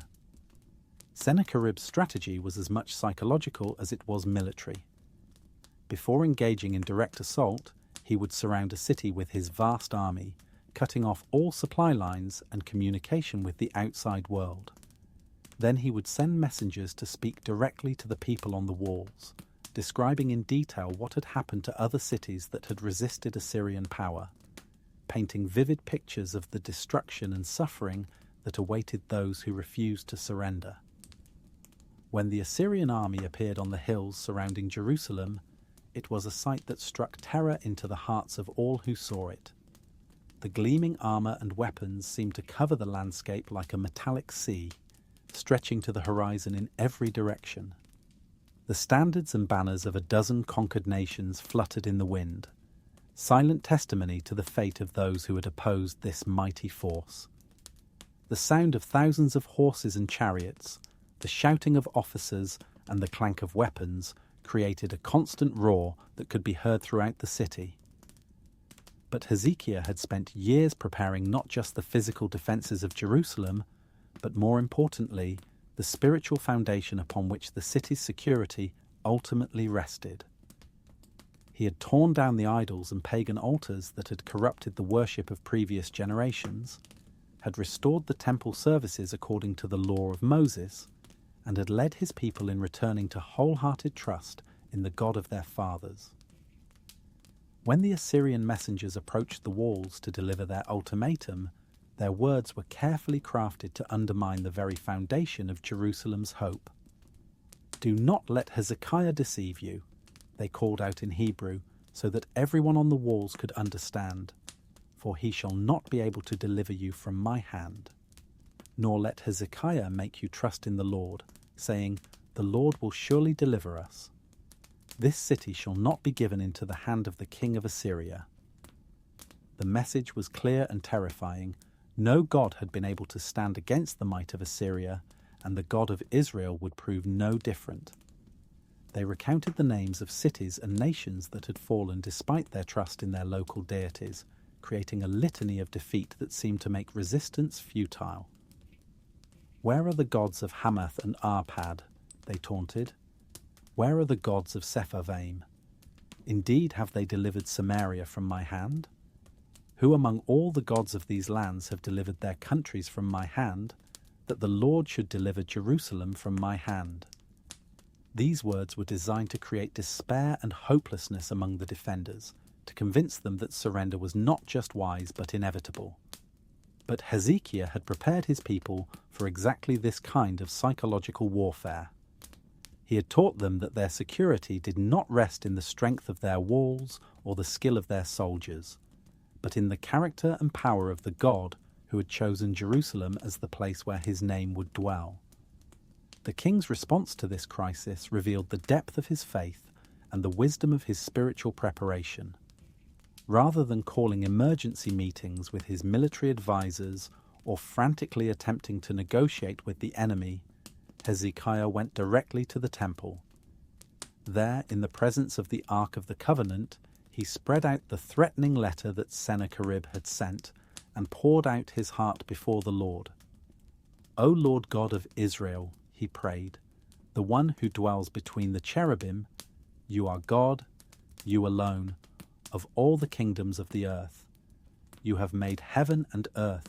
S1: Sennacherib's strategy was as much psychological as it was military. Before engaging in direct assault, he would surround a city with his vast army, cutting off all supply lines and communication with the outside world. Then he would send messengers to speak directly to the people on the walls, describing in detail what had happened to other cities that had resisted Assyrian power, painting vivid pictures of the destruction and suffering that awaited those who refused to surrender. When the Assyrian army appeared on the hills surrounding Jerusalem, it was a sight that struck terror into the hearts of all who saw it. The gleaming armor and weapons seemed to cover the landscape like a metallic sea, stretching to the horizon in every direction. The standards and banners of a dozen conquered nations fluttered in the wind, silent testimony to the fate of those who had opposed this mighty force. The sound of thousands of horses and chariots, the shouting of officers, and the clank of weapons created a constant roar that could be heard throughout the city. But Hezekiah had spent years preparing not just the physical defences of Jerusalem, but more importantly, the spiritual foundation upon which the city's security ultimately rested. He had torn down the idols and pagan altars that had corrupted the worship of previous generations, had restored the temple services according to the law of Moses, and had led his people in returning to wholehearted trust in the God of their fathers. When the Assyrian messengers approached the walls to deliver their ultimatum, their words were carefully crafted to undermine the very foundation of Jerusalem's hope. "Do not let Hezekiah deceive you," they called out in Hebrew, so that everyone on the walls could understand, "for he shall not be able to deliver you from my hand. Nor let Hezekiah make you trust in the Lord, saying, 'The Lord will surely deliver us.' This city shall not be given into the hand of the king of Assyria." The message was clear and terrifying. No God had been able to stand against the might of Assyria, and the God of Israel would prove no different. They recounted the names of cities and nations that had fallen despite their trust in their local deities, creating a litany of defeat that seemed to make resistance futile. "Where are the gods of Hamath and Arpad?" they taunted. "Where are the gods of Sepharvaim? Indeed, have they delivered Samaria from my hand? Who among all the gods of these lands have delivered their countries from my hand, that the Lord should deliver Jerusalem from my hand?" These words were designed to create despair and hopelessness among the defenders, to convince them that surrender was not just wise but inevitable. But Hezekiah had prepared his people for exactly this kind of psychological warfare. He had taught them that their security did not rest in the strength of their walls or the skill of their soldiers, but in the character and power of the God who had chosen Jerusalem as the place where his name would dwell. The king's response to this crisis revealed the depth of his faith and the wisdom of his spiritual preparation. Rather than calling emergency meetings with his military advisors or frantically attempting to negotiate with the enemy, Hezekiah went directly to the temple. There, in the presence of the Ark of the Covenant, he spread out the threatening letter that Sennacherib had sent and poured out his heart before the Lord. "O Lord God of Israel," he prayed, "the one who dwells between the cherubim, you are God, you alone, of all the kingdoms of the earth. You have made heaven and earth.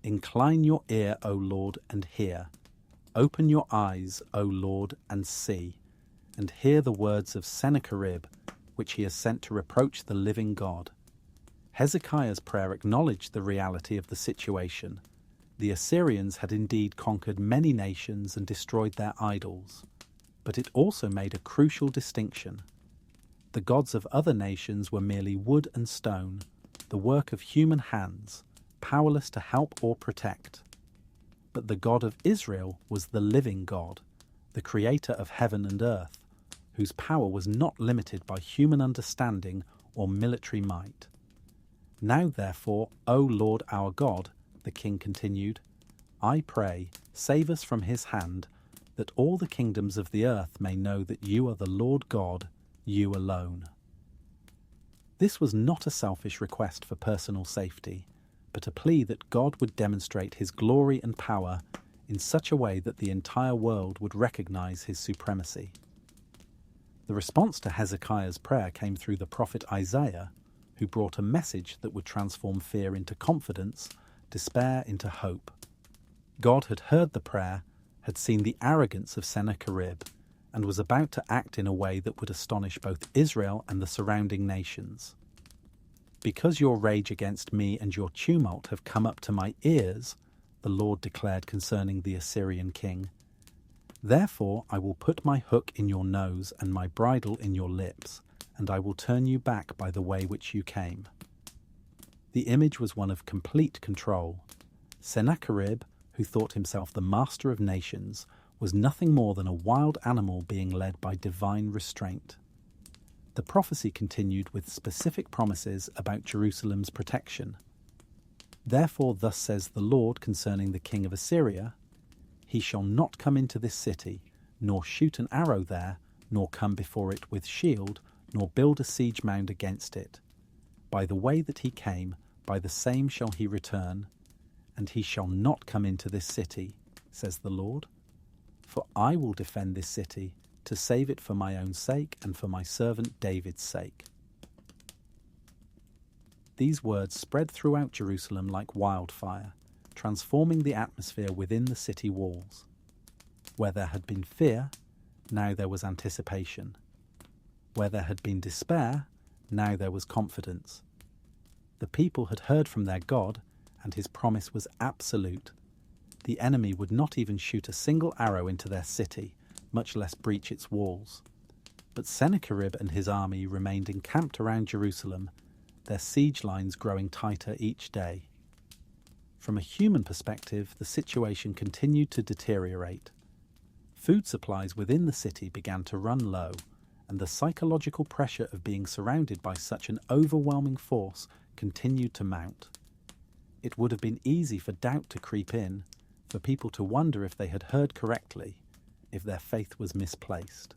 S1: Incline your ear, O Lord, and hear. Open your eyes, O Lord, and see, and hear the words of Sennacherib, which he has sent to reproach the living God." Hezekiah's prayer acknowledged the reality of the situation. The Assyrians had indeed conquered many nations and destroyed their idols, but it also made a crucial distinction. The gods of other nations were merely wood and stone, the work of human hands, powerless to help or protect. But the God of Israel was the living God, the creator of heaven and earth, whose power was not limited by human understanding or military might. "Now, therefore, O Lord our God," the king continued, "I pray, save us from his hand, that all the kingdoms of the earth may know that you are the Lord God, you alone." This was not a selfish request for personal safety, but a plea that God would demonstrate his glory and power in such a way that the entire world would recognize his supremacy. The response to Hezekiah's prayer came through the prophet Isaiah, who brought a message that would transform fear into confidence, despair into hope. God had heard the prayer, had seen the arrogance of Sennacherib, and was about to act in a way that would astonish both Israel and the surrounding nations. "Because your rage against me and your tumult have come up to my ears," the Lord declared concerning the Assyrian king, "therefore I will put my hook in your nose and my bridle in your lips, and I will turn you back by the way which you came." The image was one of complete control. Sennacherib, who thought himself the master of nations, was nothing more than a wild animal being led by divine restraint. The prophecy continued with specific promises about Jerusalem's protection. "Therefore thus says the Lord concerning the king of Assyria, he shall not come into this city, nor shoot an arrow there, nor come before it with shield, nor build a siege mound against it. By the way that he came, by the same shall he return, and he shall not come into this city, says the Lord. For I will defend this city, to save it for my own sake and for my servant David's sake." These words spread throughout Jerusalem like wildfire, transforming the atmosphere within the city walls. Where there had been fear, now there was anticipation. Where there had been despair, now there was confidence. The people had heard from their God, and his promise was absolute. The enemy would not even shoot a single arrow into their city, much less breach its walls. But Sennacherib and his army remained encamped around Jerusalem, their siege lines growing tighter each day. From a human perspective, the situation continued to deteriorate. Food supplies within the city began to run low, and the psychological pressure of being surrounded by such an overwhelming force continued to mount. It would have been easy for doubt to creep in, for people to wonder if they had heard correctly, if their faith was misplaced.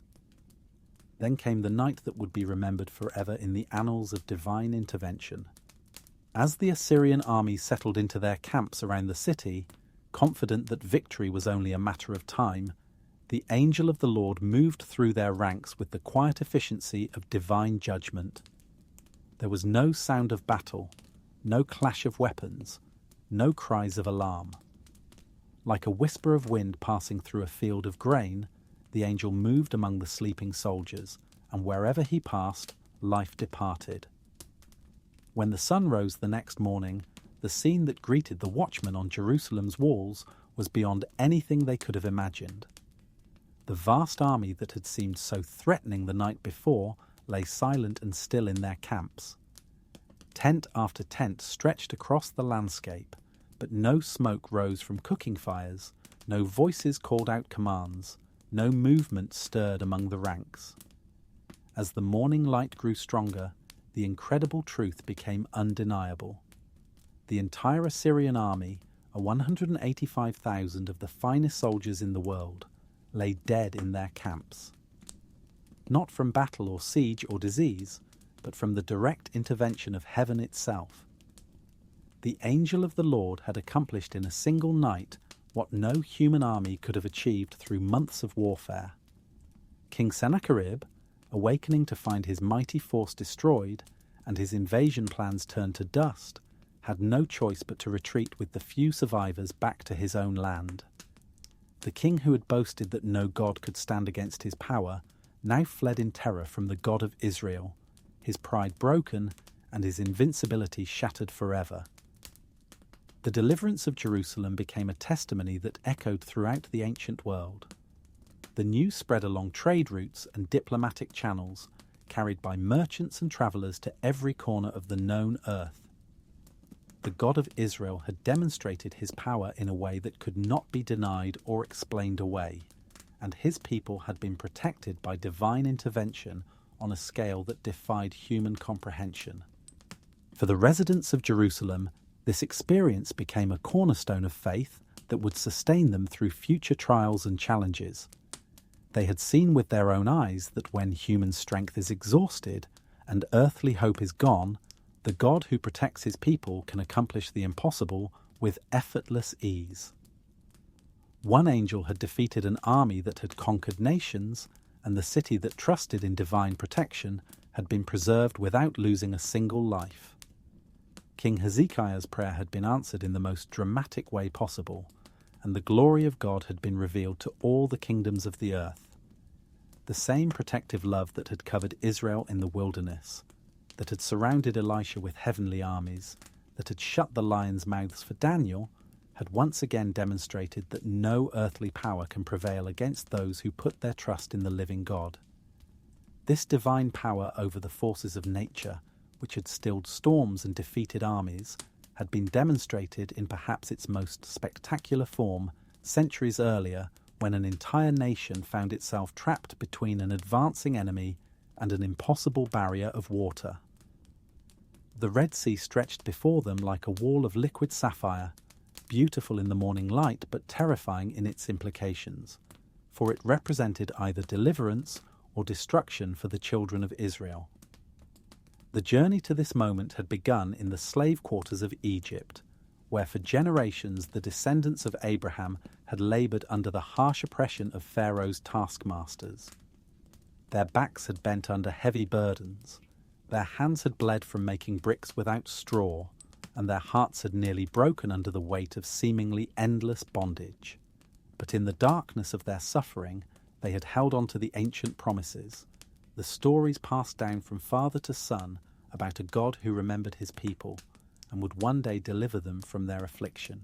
S1: Then came the night that would be remembered forever in the annals of divine intervention. As the Assyrian army settled into their camps around the city, confident that victory was only a matter of time, the angel of the Lord moved through their ranks with the quiet efficiency of divine judgment. There was no sound of battle, no clash of weapons, no cries of alarm. Like a whisper of wind passing through a field of grain, the angel moved among the sleeping soldiers, and wherever he passed, life departed. When the sun rose the next morning, the scene that greeted the watchmen on Jerusalem's walls was beyond anything they could have imagined. The vast army that had seemed so threatening the night before lay silent and still in their camps. Tent after tent stretched across the landscape, but no smoke rose from cooking fires, no voices called out commands, no movement stirred among the ranks. As the morning light grew stronger, the incredible truth became undeniable. The entire Assyrian army, 185,000 of the finest soldiers in the world, lay dead in their camps. Not from battle or siege or disease, but from the direct intervention of heaven itself. The angel of the Lord had accomplished in a single night what no human army could have achieved through months of warfare. King Sennacherib, awakening to find his mighty force destroyed and his invasion plans turned to dust, had no choice but to retreat with the few survivors back to his own land. The king who had boasted that no god could stand against his power now fled in terror from the God of Israel, his pride broken and his invincibility shattered forever. The deliverance of Jerusalem became a testimony that echoed throughout the ancient world. The news spread along trade routes and diplomatic channels, carried by merchants and travellers to every corner of the known earth. The God of Israel had demonstrated his power in a way that could not be denied or explained away, and his people had been protected by divine intervention on a scale that defied human comprehension. For the residents of Jerusalem, this experience became a cornerstone of faith that would sustain them through future trials and challenges. They had seen with their own eyes that when human strength is exhausted and earthly hope is gone, the God who protects his people can accomplish the impossible with effortless ease. One angel had defeated an army that had conquered nations, and the city that trusted in divine protection had been preserved without losing a single life. King Hezekiah's prayer had been answered in the most dramatic way possible, and the glory of God had been revealed to all the kingdoms of the earth. The same protective love that had covered Israel in the wilderness, that had surrounded Elisha with heavenly armies, that had shut the lions' mouths for Daniel, had once again demonstrated that no earthly power can prevail against those who put their trust in the living God. This divine power over the forces of nature, which had stilled storms and defeated armies, had been demonstrated in perhaps its most spectacular form centuries earlier, when an entire nation found itself trapped between an advancing enemy and an impossible barrier of water. The Red Sea stretched before them like a wall of liquid sapphire, beautiful in the morning light but terrifying in its implications, for it represented either deliverance or destruction for the children of Israel. The journey to this moment had begun in the slave quarters of Egypt, where for generations the descendants of Abraham had laboured under the harsh oppression of Pharaoh's taskmasters. Their backs had bent under heavy burdens, their hands had bled from making bricks without straw, and their hearts had nearly broken under the weight of seemingly endless bondage. But in the darkness of their suffering, they had held on to the ancient promises, the stories passed down from father to son about a God who remembered his people and would one day deliver them from their affliction.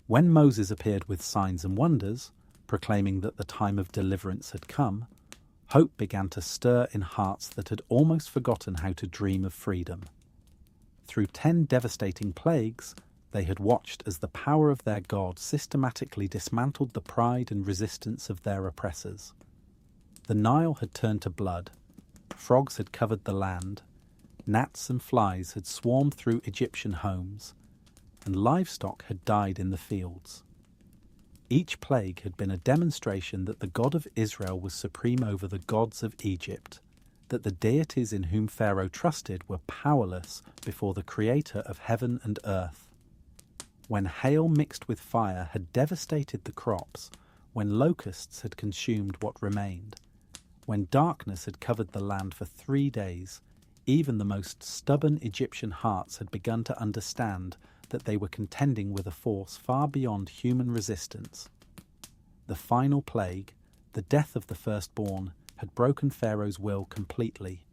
S1: When Moses appeared with signs and wonders, proclaiming that the time of deliverance had come, hope began to stir in hearts that had almost forgotten how to dream of freedom. Through 10 devastating plagues, they had watched as the power of their God systematically dismantled the pride and resistance of their oppressors. The Nile had turned to blood, frogs had covered the land, gnats and flies had swarmed through Egyptian homes, and livestock had died in the fields. Each plague had been a demonstration that the God of Israel was supreme over the gods of Egypt, that the deities in whom Pharaoh trusted were powerless before the Creator of heaven and earth. When hail mixed with fire had devastated the crops, when locusts had consumed what remained, when darkness had covered the land for 3 days, even the most stubborn Egyptian hearts had begun to understand that they were contending with a force far beyond human resistance. The final plague, the death of the firstborn, had broken Pharaoh's will completely.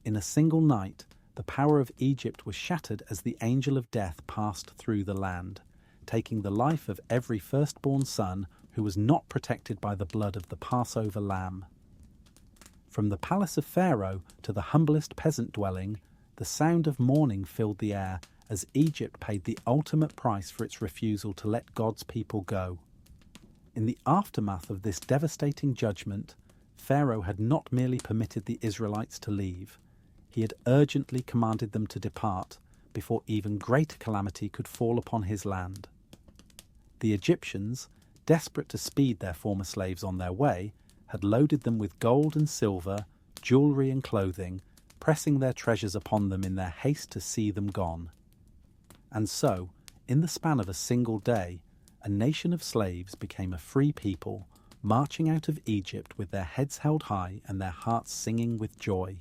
S1: In a single night, the power of Egypt was shattered as the angel of death passed through the land, taking the life of every firstborn son who was not protected by the blood of the Passover lamb. From the palace of Pharaoh to the humblest peasant dwelling, the sound of mourning filled the air as Egypt paid the ultimate price for its refusal to let God's people go. In the aftermath of this devastating judgment, Pharaoh had not merely permitted the Israelites to leave, he had urgently commanded them to depart before even greater calamity could fall upon his land. The Egyptians, desperate to speed their former slaves on their way, had loaded them with gold and silver, jewellery and clothing, pressing their treasures upon them in their haste to see them gone. And so, in the span of a single day, a nation of slaves became a free people, marching out of Egypt with their heads held high and their hearts singing with joy.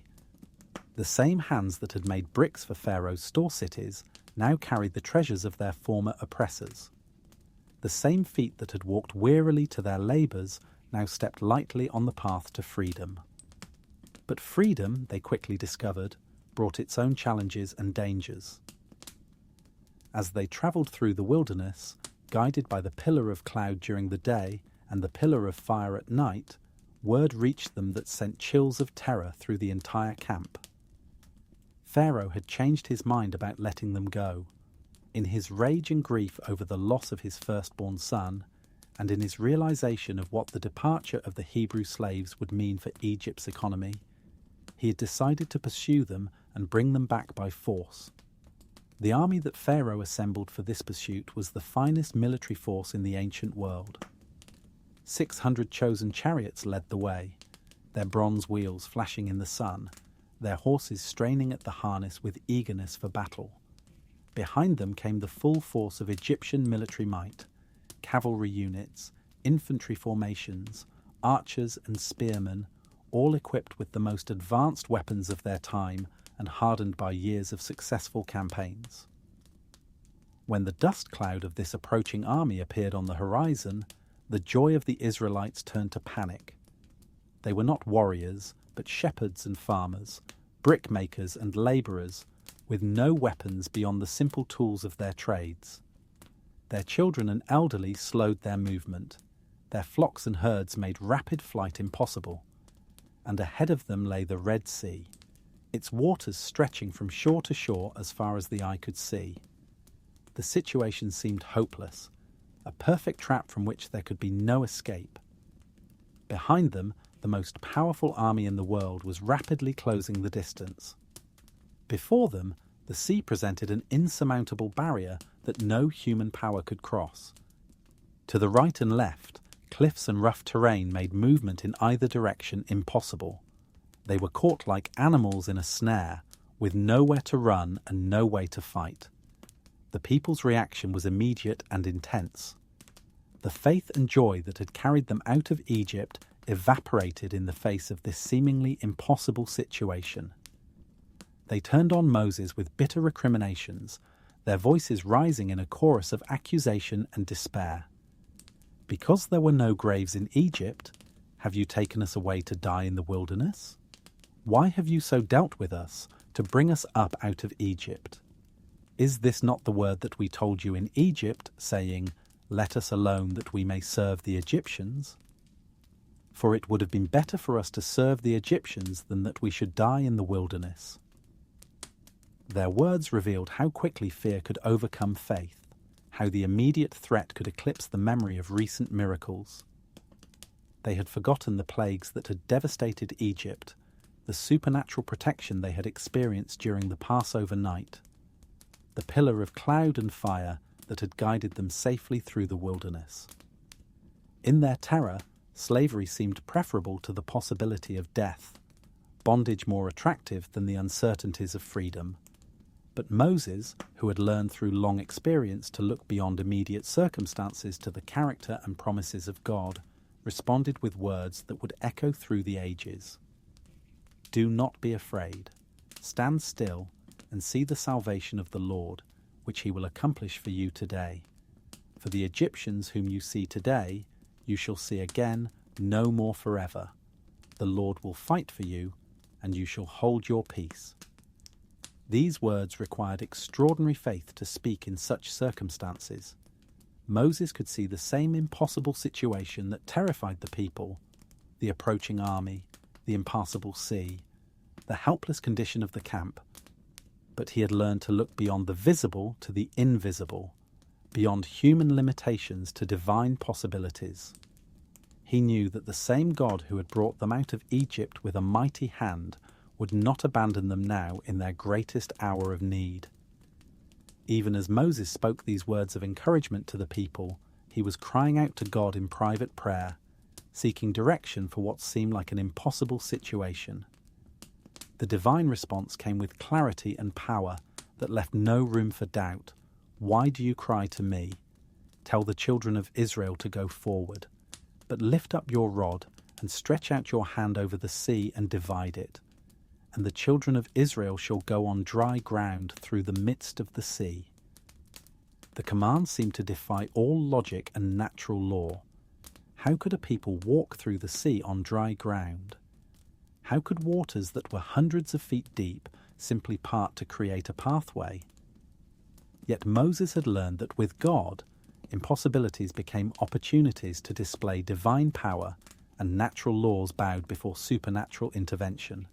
S1: The same hands that had made bricks for Pharaoh's store cities now carried the treasures of their former oppressors. The same feet that had walked wearily to their labours now stepped lightly on the path to freedom. But freedom, they quickly discovered, brought its own challenges and dangers. As they travelled through the wilderness, guided by the pillar of cloud during the day and the pillar of fire at night, word reached them that sent chills of terror through the entire camp. Pharaoh had changed his mind about letting them go. In his rage and grief over the loss of his firstborn son, and in his realization of what the departure of the Hebrew slaves would mean for Egypt's economy, he had decided to pursue them and bring them back by force. The army that Pharaoh assembled for this pursuit was the finest military force in the ancient world. 600 chosen chariots led the way, their bronze wheels flashing in the sun, their horses straining at the harness with eagerness for battle. Behind them came the full force of Egyptian military might, cavalry units, infantry formations, archers and spearmen, all equipped with the most advanced weapons of their time and hardened by years of successful campaigns. When the dust cloud of this approaching army appeared on the horizon, the joy of the Israelites turned to panic. They were not warriors, but shepherds and farmers, brickmakers and labourers, with no weapons beyond the simple tools of their trades. Their children and elderly slowed their movement. Their flocks and herds made rapid flight impossible. And ahead of them lay the Red Sea, its waters stretching from shore to shore as far as the eye could see. The situation seemed hopeless, a perfect trap from which there could be no escape. Behind them, the most powerful army in the world was rapidly closing the distance. Before them, the sea presented an insurmountable barrier that no human power could cross. To the right and left, cliffs and rough terrain made movement in either direction impossible. They were caught like animals in a snare, with nowhere to run and no way to fight. The people's reaction was immediate and intense. The faith and joy that had carried them out of Egypt evaporated in the face of this seemingly impossible situation. They turned on Moses with bitter recriminations, their voices rising in a chorus of accusation and despair. "Because there were no graves in Egypt, have you taken us away to die in the wilderness? Why have you so dealt with us, to bring us up out of Egypt? Is this not the word that we told you in Egypt, saying, 'Let us alone that we may serve the Egyptians'? For it would have been better for us to serve the Egyptians than that we should die in the wilderness." Their words revealed how quickly fear could overcome faith, how the immediate threat could eclipse the memory of recent miracles. They had forgotten the plagues that had devastated Egypt, the supernatural protection they had experienced during the Passover night, the pillar of cloud and fire that had guided them safely through the wilderness. In their terror, slavery seemed preferable to the possibility of death, bondage more attractive than the uncertainties of freedom. But Moses, who had learned through long experience to look beyond immediate circumstances to the character and promises of God, responded with words that would echo through the ages. "Do not be afraid. Stand still and see the salvation of the Lord, which he will accomplish for you today. For the Egyptians whom you see today, you shall see again no more forever. The Lord will fight for you, and you shall hold your peace." These words required extraordinary faith to speak in such circumstances. Moses could see the same impossible situation that terrified the people, the approaching army, the impassable sea, the helpless condition of the camp. But he had learned to look beyond the visible to the invisible, beyond human limitations to divine possibilities. He knew that the same God who had brought them out of Egypt with a mighty hand would not abandon them now in their greatest hour of need. Even as Moses spoke these words of encouragement to the people, he was crying out to God in private prayer, seeking direction for what seemed like an impossible situation. The divine response came with clarity and power that left no room for doubt. "Why do you cry to me? Tell the children of Israel to go forward. But lift up your rod and stretch out your hand over the sea and divide it. And the children of Israel shall go on dry ground through the midst of the sea." The command seemed to defy all logic and natural law. How could a people walk through the sea on dry ground? How could waters that were hundreds of feet deep simply part to create a pathway? Yet Moses had learned that with God, impossibilities became opportunities to display divine power, and natural laws bowed before supernatural intervention.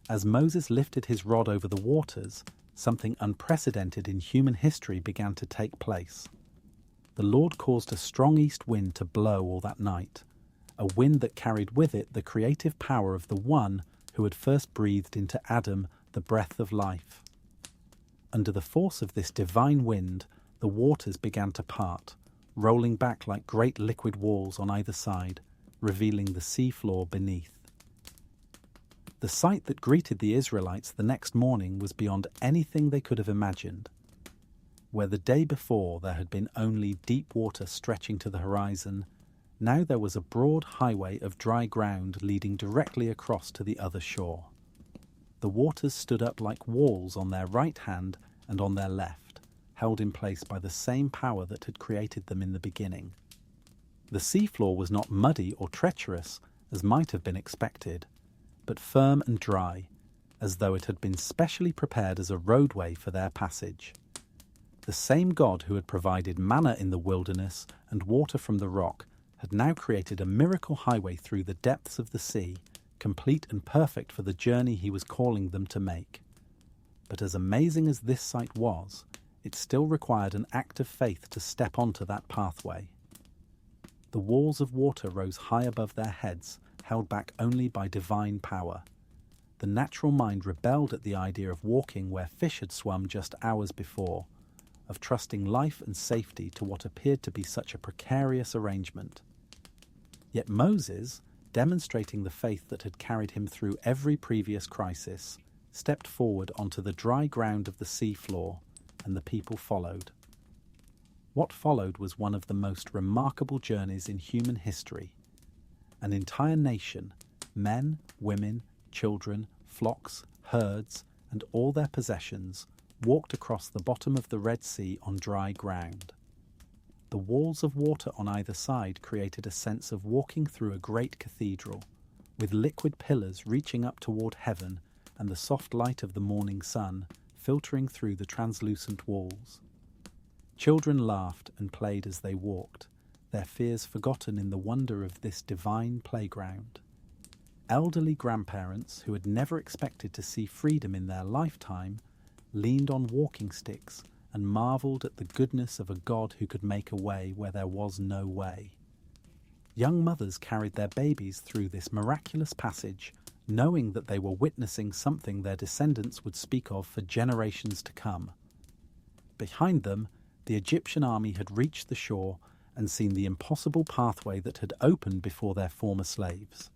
S1: As Moses lifted his rod over the waters, something unprecedented in human history began to take place. The Lord caused a strong east wind to blow all that night, a wind that carried with it the creative power of the one who had first breathed into Adam the breath of life. Under the force of this divine wind, the waters began to part, rolling back like great liquid walls on either side, revealing the seafloor beneath. The sight that greeted the Israelites the next morning was beyond anything they could have imagined. Where the day before there had been only deep water stretching to the horizon, now there was a broad highway of dry ground leading directly across to the other shore. The waters stood up like walls on their right hand and on their left, held in place by the same power that had created them in the beginning. The seafloor was not muddy or treacherous, as might have been expected, but firm and dry, as though it had been specially prepared as a roadway for their passage. The same God who had provided manna in the wilderness and water from the rock had now created a miracle highway through the depths of the sea, complete and perfect for the journey he was calling them to make. But as amazing as this sight was, it still required an act of faith to step onto that pathway. The walls of water rose high above their heads, held back only by divine power. The natural mind rebelled at the idea of walking where fish had swum just hours before, of trusting life and safety to what appeared to be such a precarious arrangement. Yet Moses, demonstrating the faith that had carried him through every previous crisis, stepped forward onto the dry ground of the seafloor, and the people followed. What followed was one of the most remarkable journeys in human history. An entire nation, men, women, children, flocks, herds, and all their possessions walked across the bottom of the Red Sea on dry ground. The walls of water on either side created a sense of walking through a great cathedral, with liquid pillars reaching up toward heaven and the soft light of the morning sun filtering through the translucent walls. Children laughed and played as they walked, their fears forgotten in the wonder of this divine playground. Elderly grandparents who had never expected to see freedom in their lifetime leaned on walking sticks and marveled at the goodness of a God who could make a way where there was no way. Young mothers carried their babies through this miraculous passage, knowing that they were witnessing something their descendants would speak of for generations to come. Behind them, the Egyptian army had reached the shore and seen the impossible pathway that had opened before their former slaves.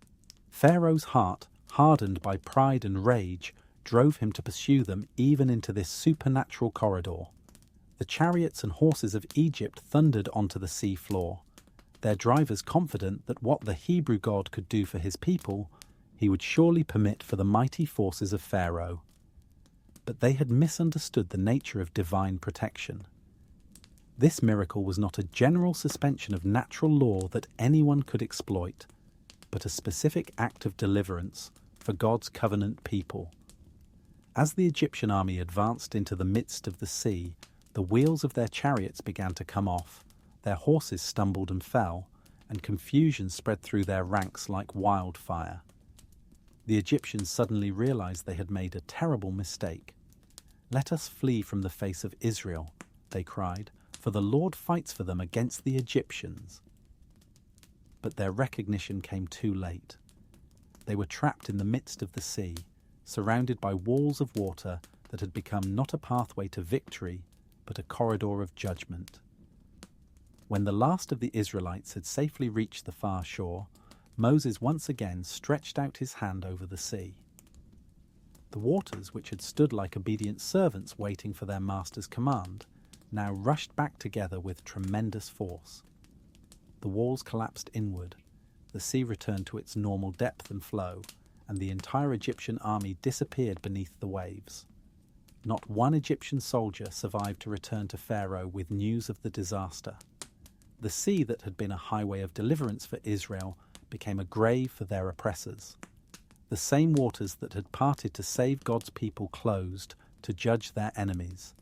S1: Pharaoh's heart, hardened by pride and rage, drove him to pursue them even into this supernatural corridor. The chariots and horses of Egypt thundered onto the sea floor, their drivers confident that what the Hebrew God could do for his people, he would surely permit for the mighty forces of Pharaoh. But they had misunderstood the nature of divine protection. This miracle was not a general suspension of natural law that anyone could exploit, but a specific act of deliverance for God's covenant people. As the Egyptian army advanced into the midst of the sea, the wheels of their chariots began to come off, their horses stumbled and fell, and confusion spread through their ranks like wildfire. The Egyptians suddenly realized they had made a terrible mistake. "Let us flee from the face of Israel," they cried, "for the Lord fights for them against the Egyptians." But their recognition came too late. They were trapped in the midst of the sea, surrounded by walls of water that had become not a pathway to victory, but a corridor of judgment. When the last of the Israelites had safely reached the far shore, Moses once again stretched out his hand over the sea. The waters, which had stood like obedient servants waiting for their master's command, now rushed back together with tremendous force. The walls collapsed inward, the sea returned to its normal depth and flow, and the entire Egyptian army disappeared beneath the waves. Not one Egyptian soldier survived to return to Pharaoh with news of the disaster. The sea that had been a highway of deliverance for Israel became a grave for their oppressors. The same waters that had parted to save God's people closed to judge their enemies.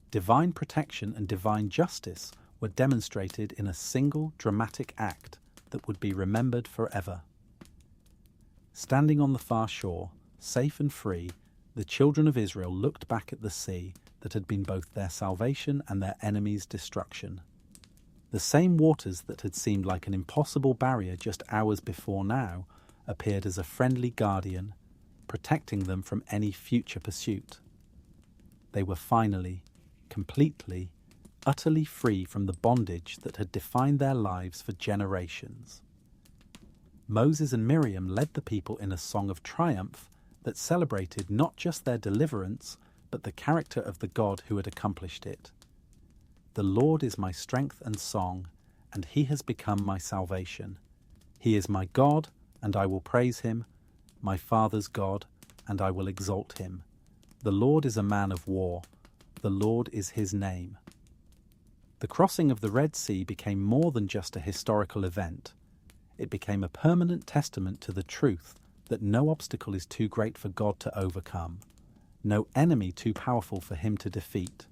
S1: Divine protection and divine justice were demonstrated in a single dramatic act that would be remembered forever. Standing on the far shore, safe and free, the children of Israel looked back at the sea that had been both their salvation and their enemies' destruction. The same waters that had seemed like an impossible barrier just hours before now appeared as a friendly guardian, protecting them from any future pursuit. They were finally, completely, utterly free from the bondage that had defined their lives for generations. Moses and Miriam led the people in a song of triumph that celebrated not just their deliverance, but the character of the God who had accomplished it. "The Lord is my strength and song, and he has become my salvation. He is my God, and I will praise him, my father's God, and I will exalt him. The Lord is a man of war. The Lord is his name." The crossing of the Red Sea became more than just a historical event. It became a permanent testament to the truth that no obstacle is too great for God to overcome, no enemy too powerful for him to defeat,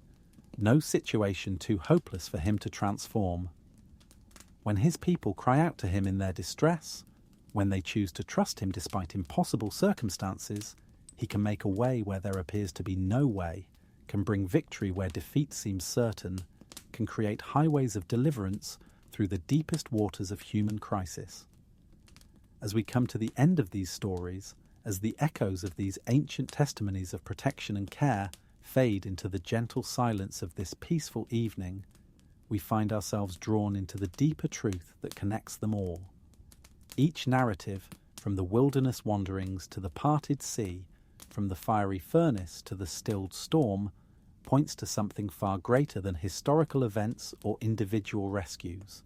S1: no situation too hopeless for him to transform. When his people cry out to him in their distress, when they choose to trust him despite impossible circumstances, he can make a way where there appears to be no way, can bring victory where defeat seems certain, can create highways of deliverance through the deepest waters of human crisis. As we come to the end of these stories, as the echoes of these ancient testimonies of protection and care fade into the gentle silence of this peaceful evening, we find ourselves drawn into the deeper truth that connects them all. Each narrative, from the wilderness wanderings to the parted sea, from the fiery furnace to the stilled storm, points to something far greater than historical events or individual rescues.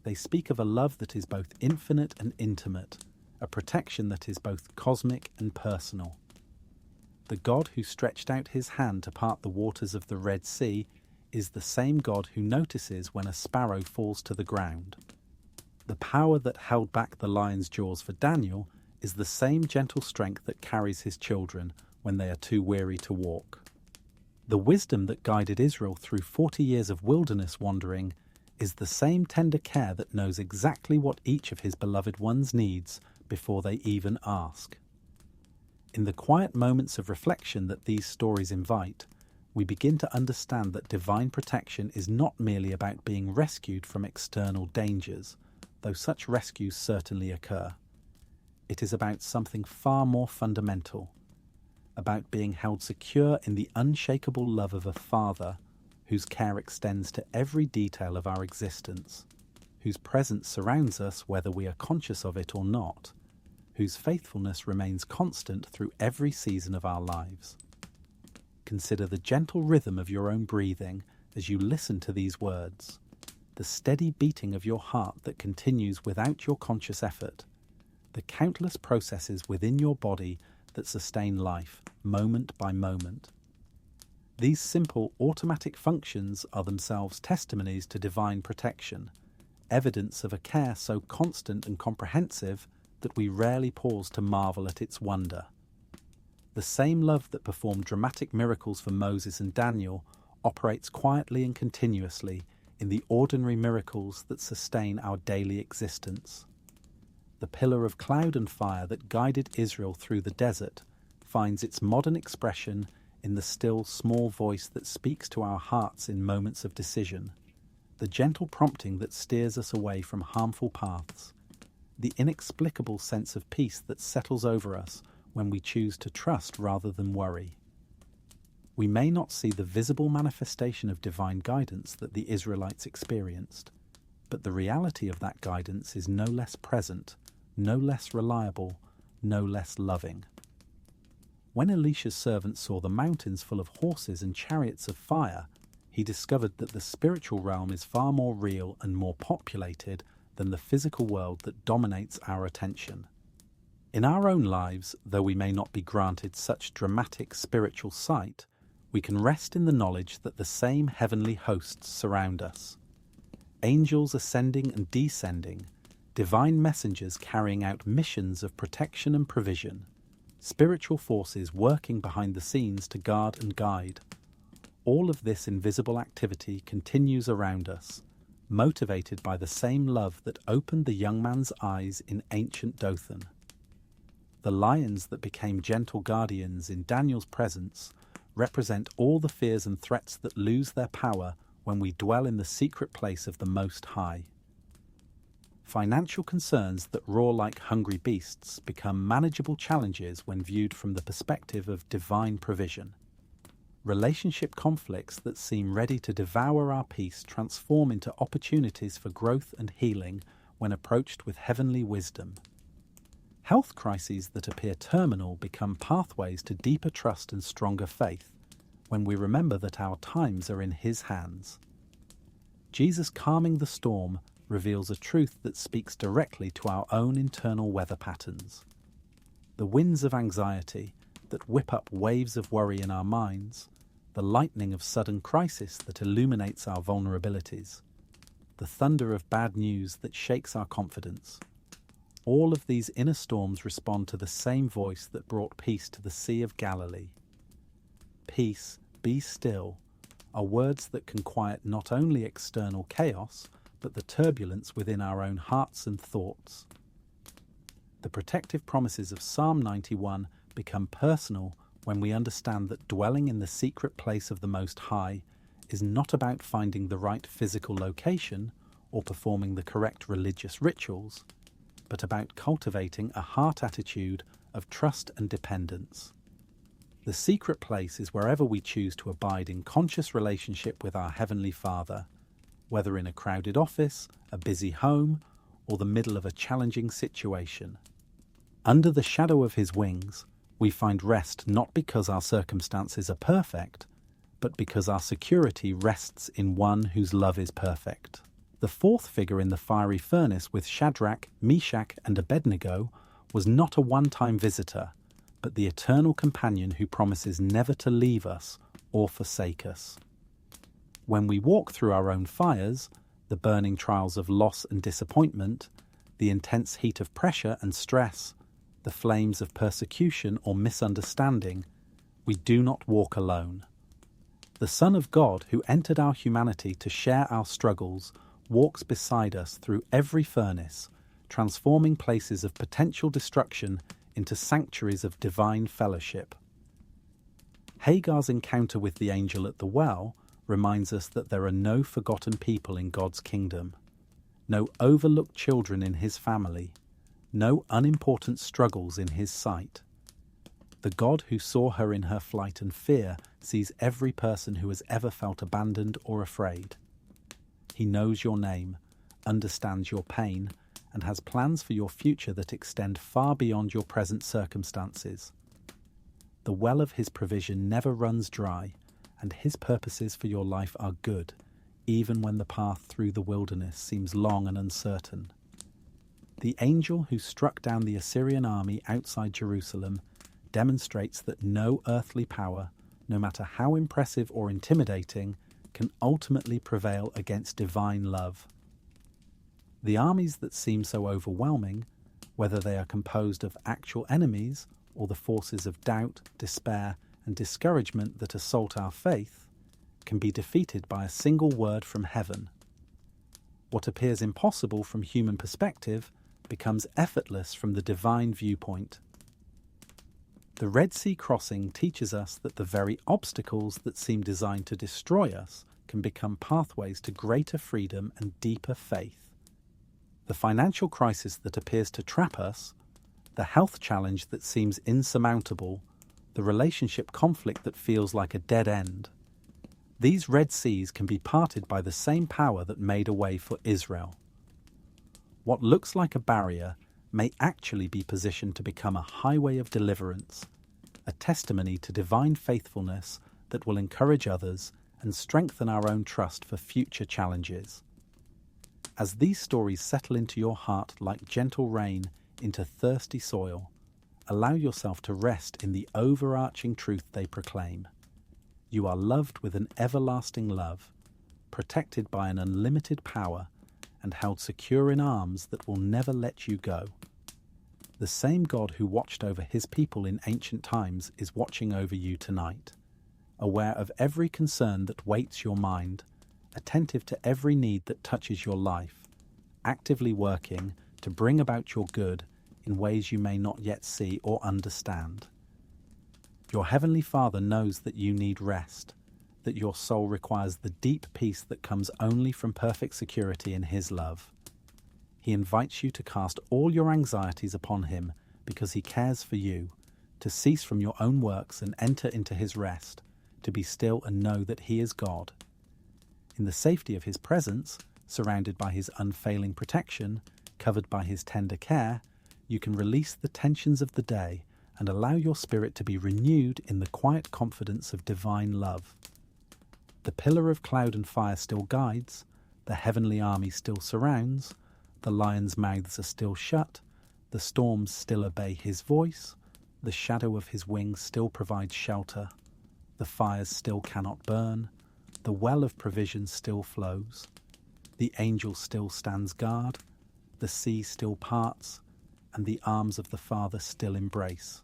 S1: They speak of a love that is both infinite and intimate, a protection that is both cosmic and personal. The God who stretched out his hand to part the waters of the Red Sea is the same God who notices when a sparrow falls to the ground. The power that held back the lion's jaws for Daniel is the same gentle strength that carries his children when they are too weary to walk. The wisdom that guided Israel through 40 years of wilderness wandering is the same tender care that knows exactly what each of his beloved ones needs before they even ask. In the quiet moments of reflection that these stories invite, we begin to understand that divine protection is not merely about being rescued from external dangers, though such rescues certainly occur. It is about something far more fundamental, about being held secure in the unshakable love of a Father whose care extends to every detail of our existence, whose presence surrounds us whether we are conscious of it or not, whose faithfulness remains constant through every season of our lives. Consider the gentle rhythm of your own breathing as you listen to these words, the steady beating of your heart that continues without your conscious effort, the countless processes within your body that sustain life moment by moment. These simple automatic functions are themselves testimonies to divine protection, evidence of a care so constant and comprehensive that we rarely pause to marvel at its wonder. The same love that performed dramatic miracles for Moses and Daniel operates quietly and continuously in the ordinary miracles that sustain our daily existence. The pillar of cloud and fire that guided Israel through the desert finds its modern expression in the still, small voice that speaks to our hearts in moments of decision, the gentle prompting that steers us away from harmful paths, the inexplicable sense of peace that settles over us when we choose to trust rather than worry. We may not see the visible manifestation of divine guidance that the Israelites experienced, but the reality of that guidance is no less present, no less reliable, no less loving. When Elisha's servant saw the mountains full of horses and chariots of fire, he discovered that the spiritual realm is far more real and more populated than the physical world that dominates our attention. In our own lives, though we may not be granted such dramatic spiritual sight, we can rest in the knowledge that the same heavenly hosts surround us. Angels ascending and descending, divine messengers carrying out missions of protection and provision, spiritual forces working behind the scenes to guard and guide. All of this invisible activity continues around us, motivated by the same love that opened the young man's eyes in ancient Dothan. The lions that became gentle guardians in Daniel's presence represent all the fears and threats that lose their power when we dwell in the secret place of the Most High. Financial concerns that roar like hungry beasts become manageable challenges when viewed from the perspective of divine provision. Relationship conflicts that seem ready to devour our peace transform into opportunities for growth and healing when approached with heavenly wisdom. Health crises that appear terminal become pathways to deeper trust and stronger faith when we remember that our times are in His hands. Jesus calming the storm reveals a truth that speaks directly to our own internal weather patterns. The winds of anxiety that whip up waves of worry in our minds, the lightning of sudden crisis that illuminates our vulnerabilities, the thunder of bad news that shakes our confidence. All of these inner storms respond to the same voice that brought peace to the Sea of Galilee. Peace, be still, are words that can quiet not only external chaos, but the turbulence within our own hearts and thoughts. The protective promises of Psalm 91 become personal when we understand that dwelling in the secret place of the Most High is not about finding the right physical location or performing the correct religious rituals, but about cultivating a heart attitude of trust and dependence. The secret place is wherever we choose to abide in conscious relationship with our Heavenly Father, whether in a crowded office, a busy home, or the middle of a challenging situation. Under the shadow of His wings, we find rest not because our circumstances are perfect, but because our security rests in One whose love is perfect. The fourth figure in the fiery furnace with Shadrach, Meshach, and Abednego was not a one-time visitor, but the eternal companion who promises never to leave us or forsake us. When we walk through our own fires, the burning trials of loss and disappointment, the intense heat of pressure and stress, the flames of persecution or misunderstanding, we do not walk alone. The Son of God, who entered our humanity to share our struggles, walks beside us through every furnace, transforming places of potential destruction into sanctuaries of divine fellowship. Hagar's encounter with the angel at the well reminds us that there are no forgotten people in God's kingdom, no overlooked children in his family, no unimportant struggles in his sight. The God who saw her in her flight and fear sees every person who has ever felt abandoned or afraid. He knows your name, understands your pain, and has plans for your future that extend far beyond your present circumstances. The well of his provision never runs dry, and his purposes for your life are good, even when the path through the wilderness seems long and uncertain. The angel who struck down the Assyrian army outside Jerusalem demonstrates that no earthly power, no matter how impressive or intimidating, can ultimately prevail against divine love. The armies that seem so overwhelming, whether they are composed of actual enemies or the forces of doubt, despair, and discouragement that assault our faith, can be defeated by a single word from heaven. What appears impossible from human perspective becomes effortless from the divine viewpoint. The Red Sea crossing teaches us that the very obstacles that seem designed to destroy us can become pathways to greater freedom and deeper faith. The financial crisis that appears to trap us, the health challenge that seems insurmountable, the relationship conflict that feels like a dead end. These Red Seas can be parted by the same power that made a way for Israel. What looks like a barrier may actually be positioned to become a highway of deliverance, a testimony to divine faithfulness that will encourage others and strengthen our own trust for future challenges. As these stories settle into your heart like gentle rain into thirsty soil, allow yourself to rest in the overarching truth they proclaim. You are loved with an everlasting love, protected by an unlimited power, and held secure in arms that will never let you go. The same God who watched over his people in ancient times is watching over you tonight, aware of every concern that weights your mind, attentive to every need that touches your life, actively working to bring about your good in ways you may not yet see or understand. Your Heavenly Father knows that you need rest, that your soul requires the deep peace that comes only from perfect security in his love. He invites you to cast all your anxieties upon him because he cares for you, to cease from your own works and enter into his rest, to be still and know that he is God. In the safety of his presence, surrounded by his unfailing protection, covered by his tender care, you can release the tensions of the day and allow your spirit to be renewed in the quiet confidence of divine love. The pillar of cloud and fire still guides, the heavenly army still surrounds, the lions' mouths are still shut, the storms still obey his voice, the shadow of his wings still provides shelter, the fires still cannot burn, the well of provision still flows, the angel still stands guard, the sea still parts, and the arms of the Father still embrace.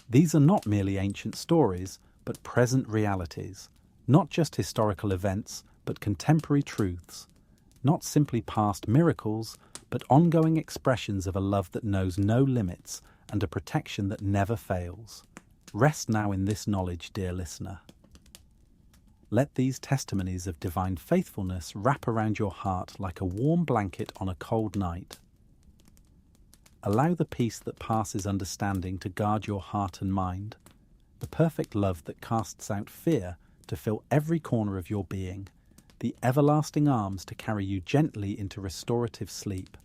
S1: These are not merely ancient stories, but present realities, not just historical events, but contemporary truths, not simply past miracles, but ongoing expressions of a love that knows no limits and a protection that never fails. Rest now in this knowledge, dear listener. Let these testimonies of divine faithfulness wrap around your heart like a warm blanket on a cold night. Allow the peace that passes understanding to guard your heart and mind, the perfect love that casts out fear to fill every corner of your being, the everlasting arms to carry you gently into restorative sleep.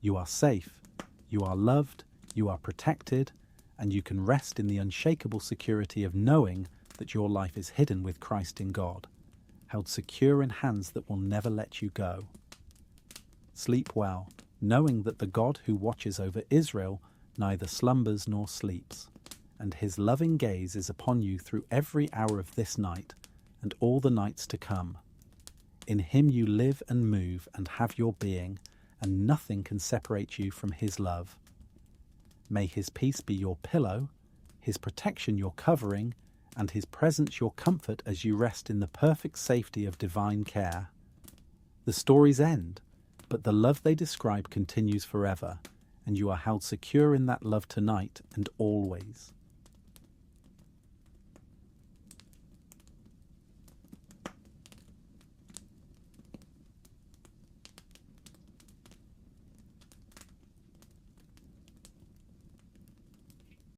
S1: You are safe, you are loved, you are protected, and you can rest in the unshakable security of knowing that your life is hidden with Christ in God, held secure in hands that will never let you go. Sleep well, knowing that the God who watches over Israel neither slumbers nor sleeps. and his loving gaze is upon you through every hour of this night and all the nights to come. In him you live and move and have your being, and nothing can separate you from his love. May his peace be your pillow, his protection your covering, and his presence your comfort as you rest in the perfect safety of divine care. The stories end, but the love they describe continues forever, and you are held secure in that love tonight and always.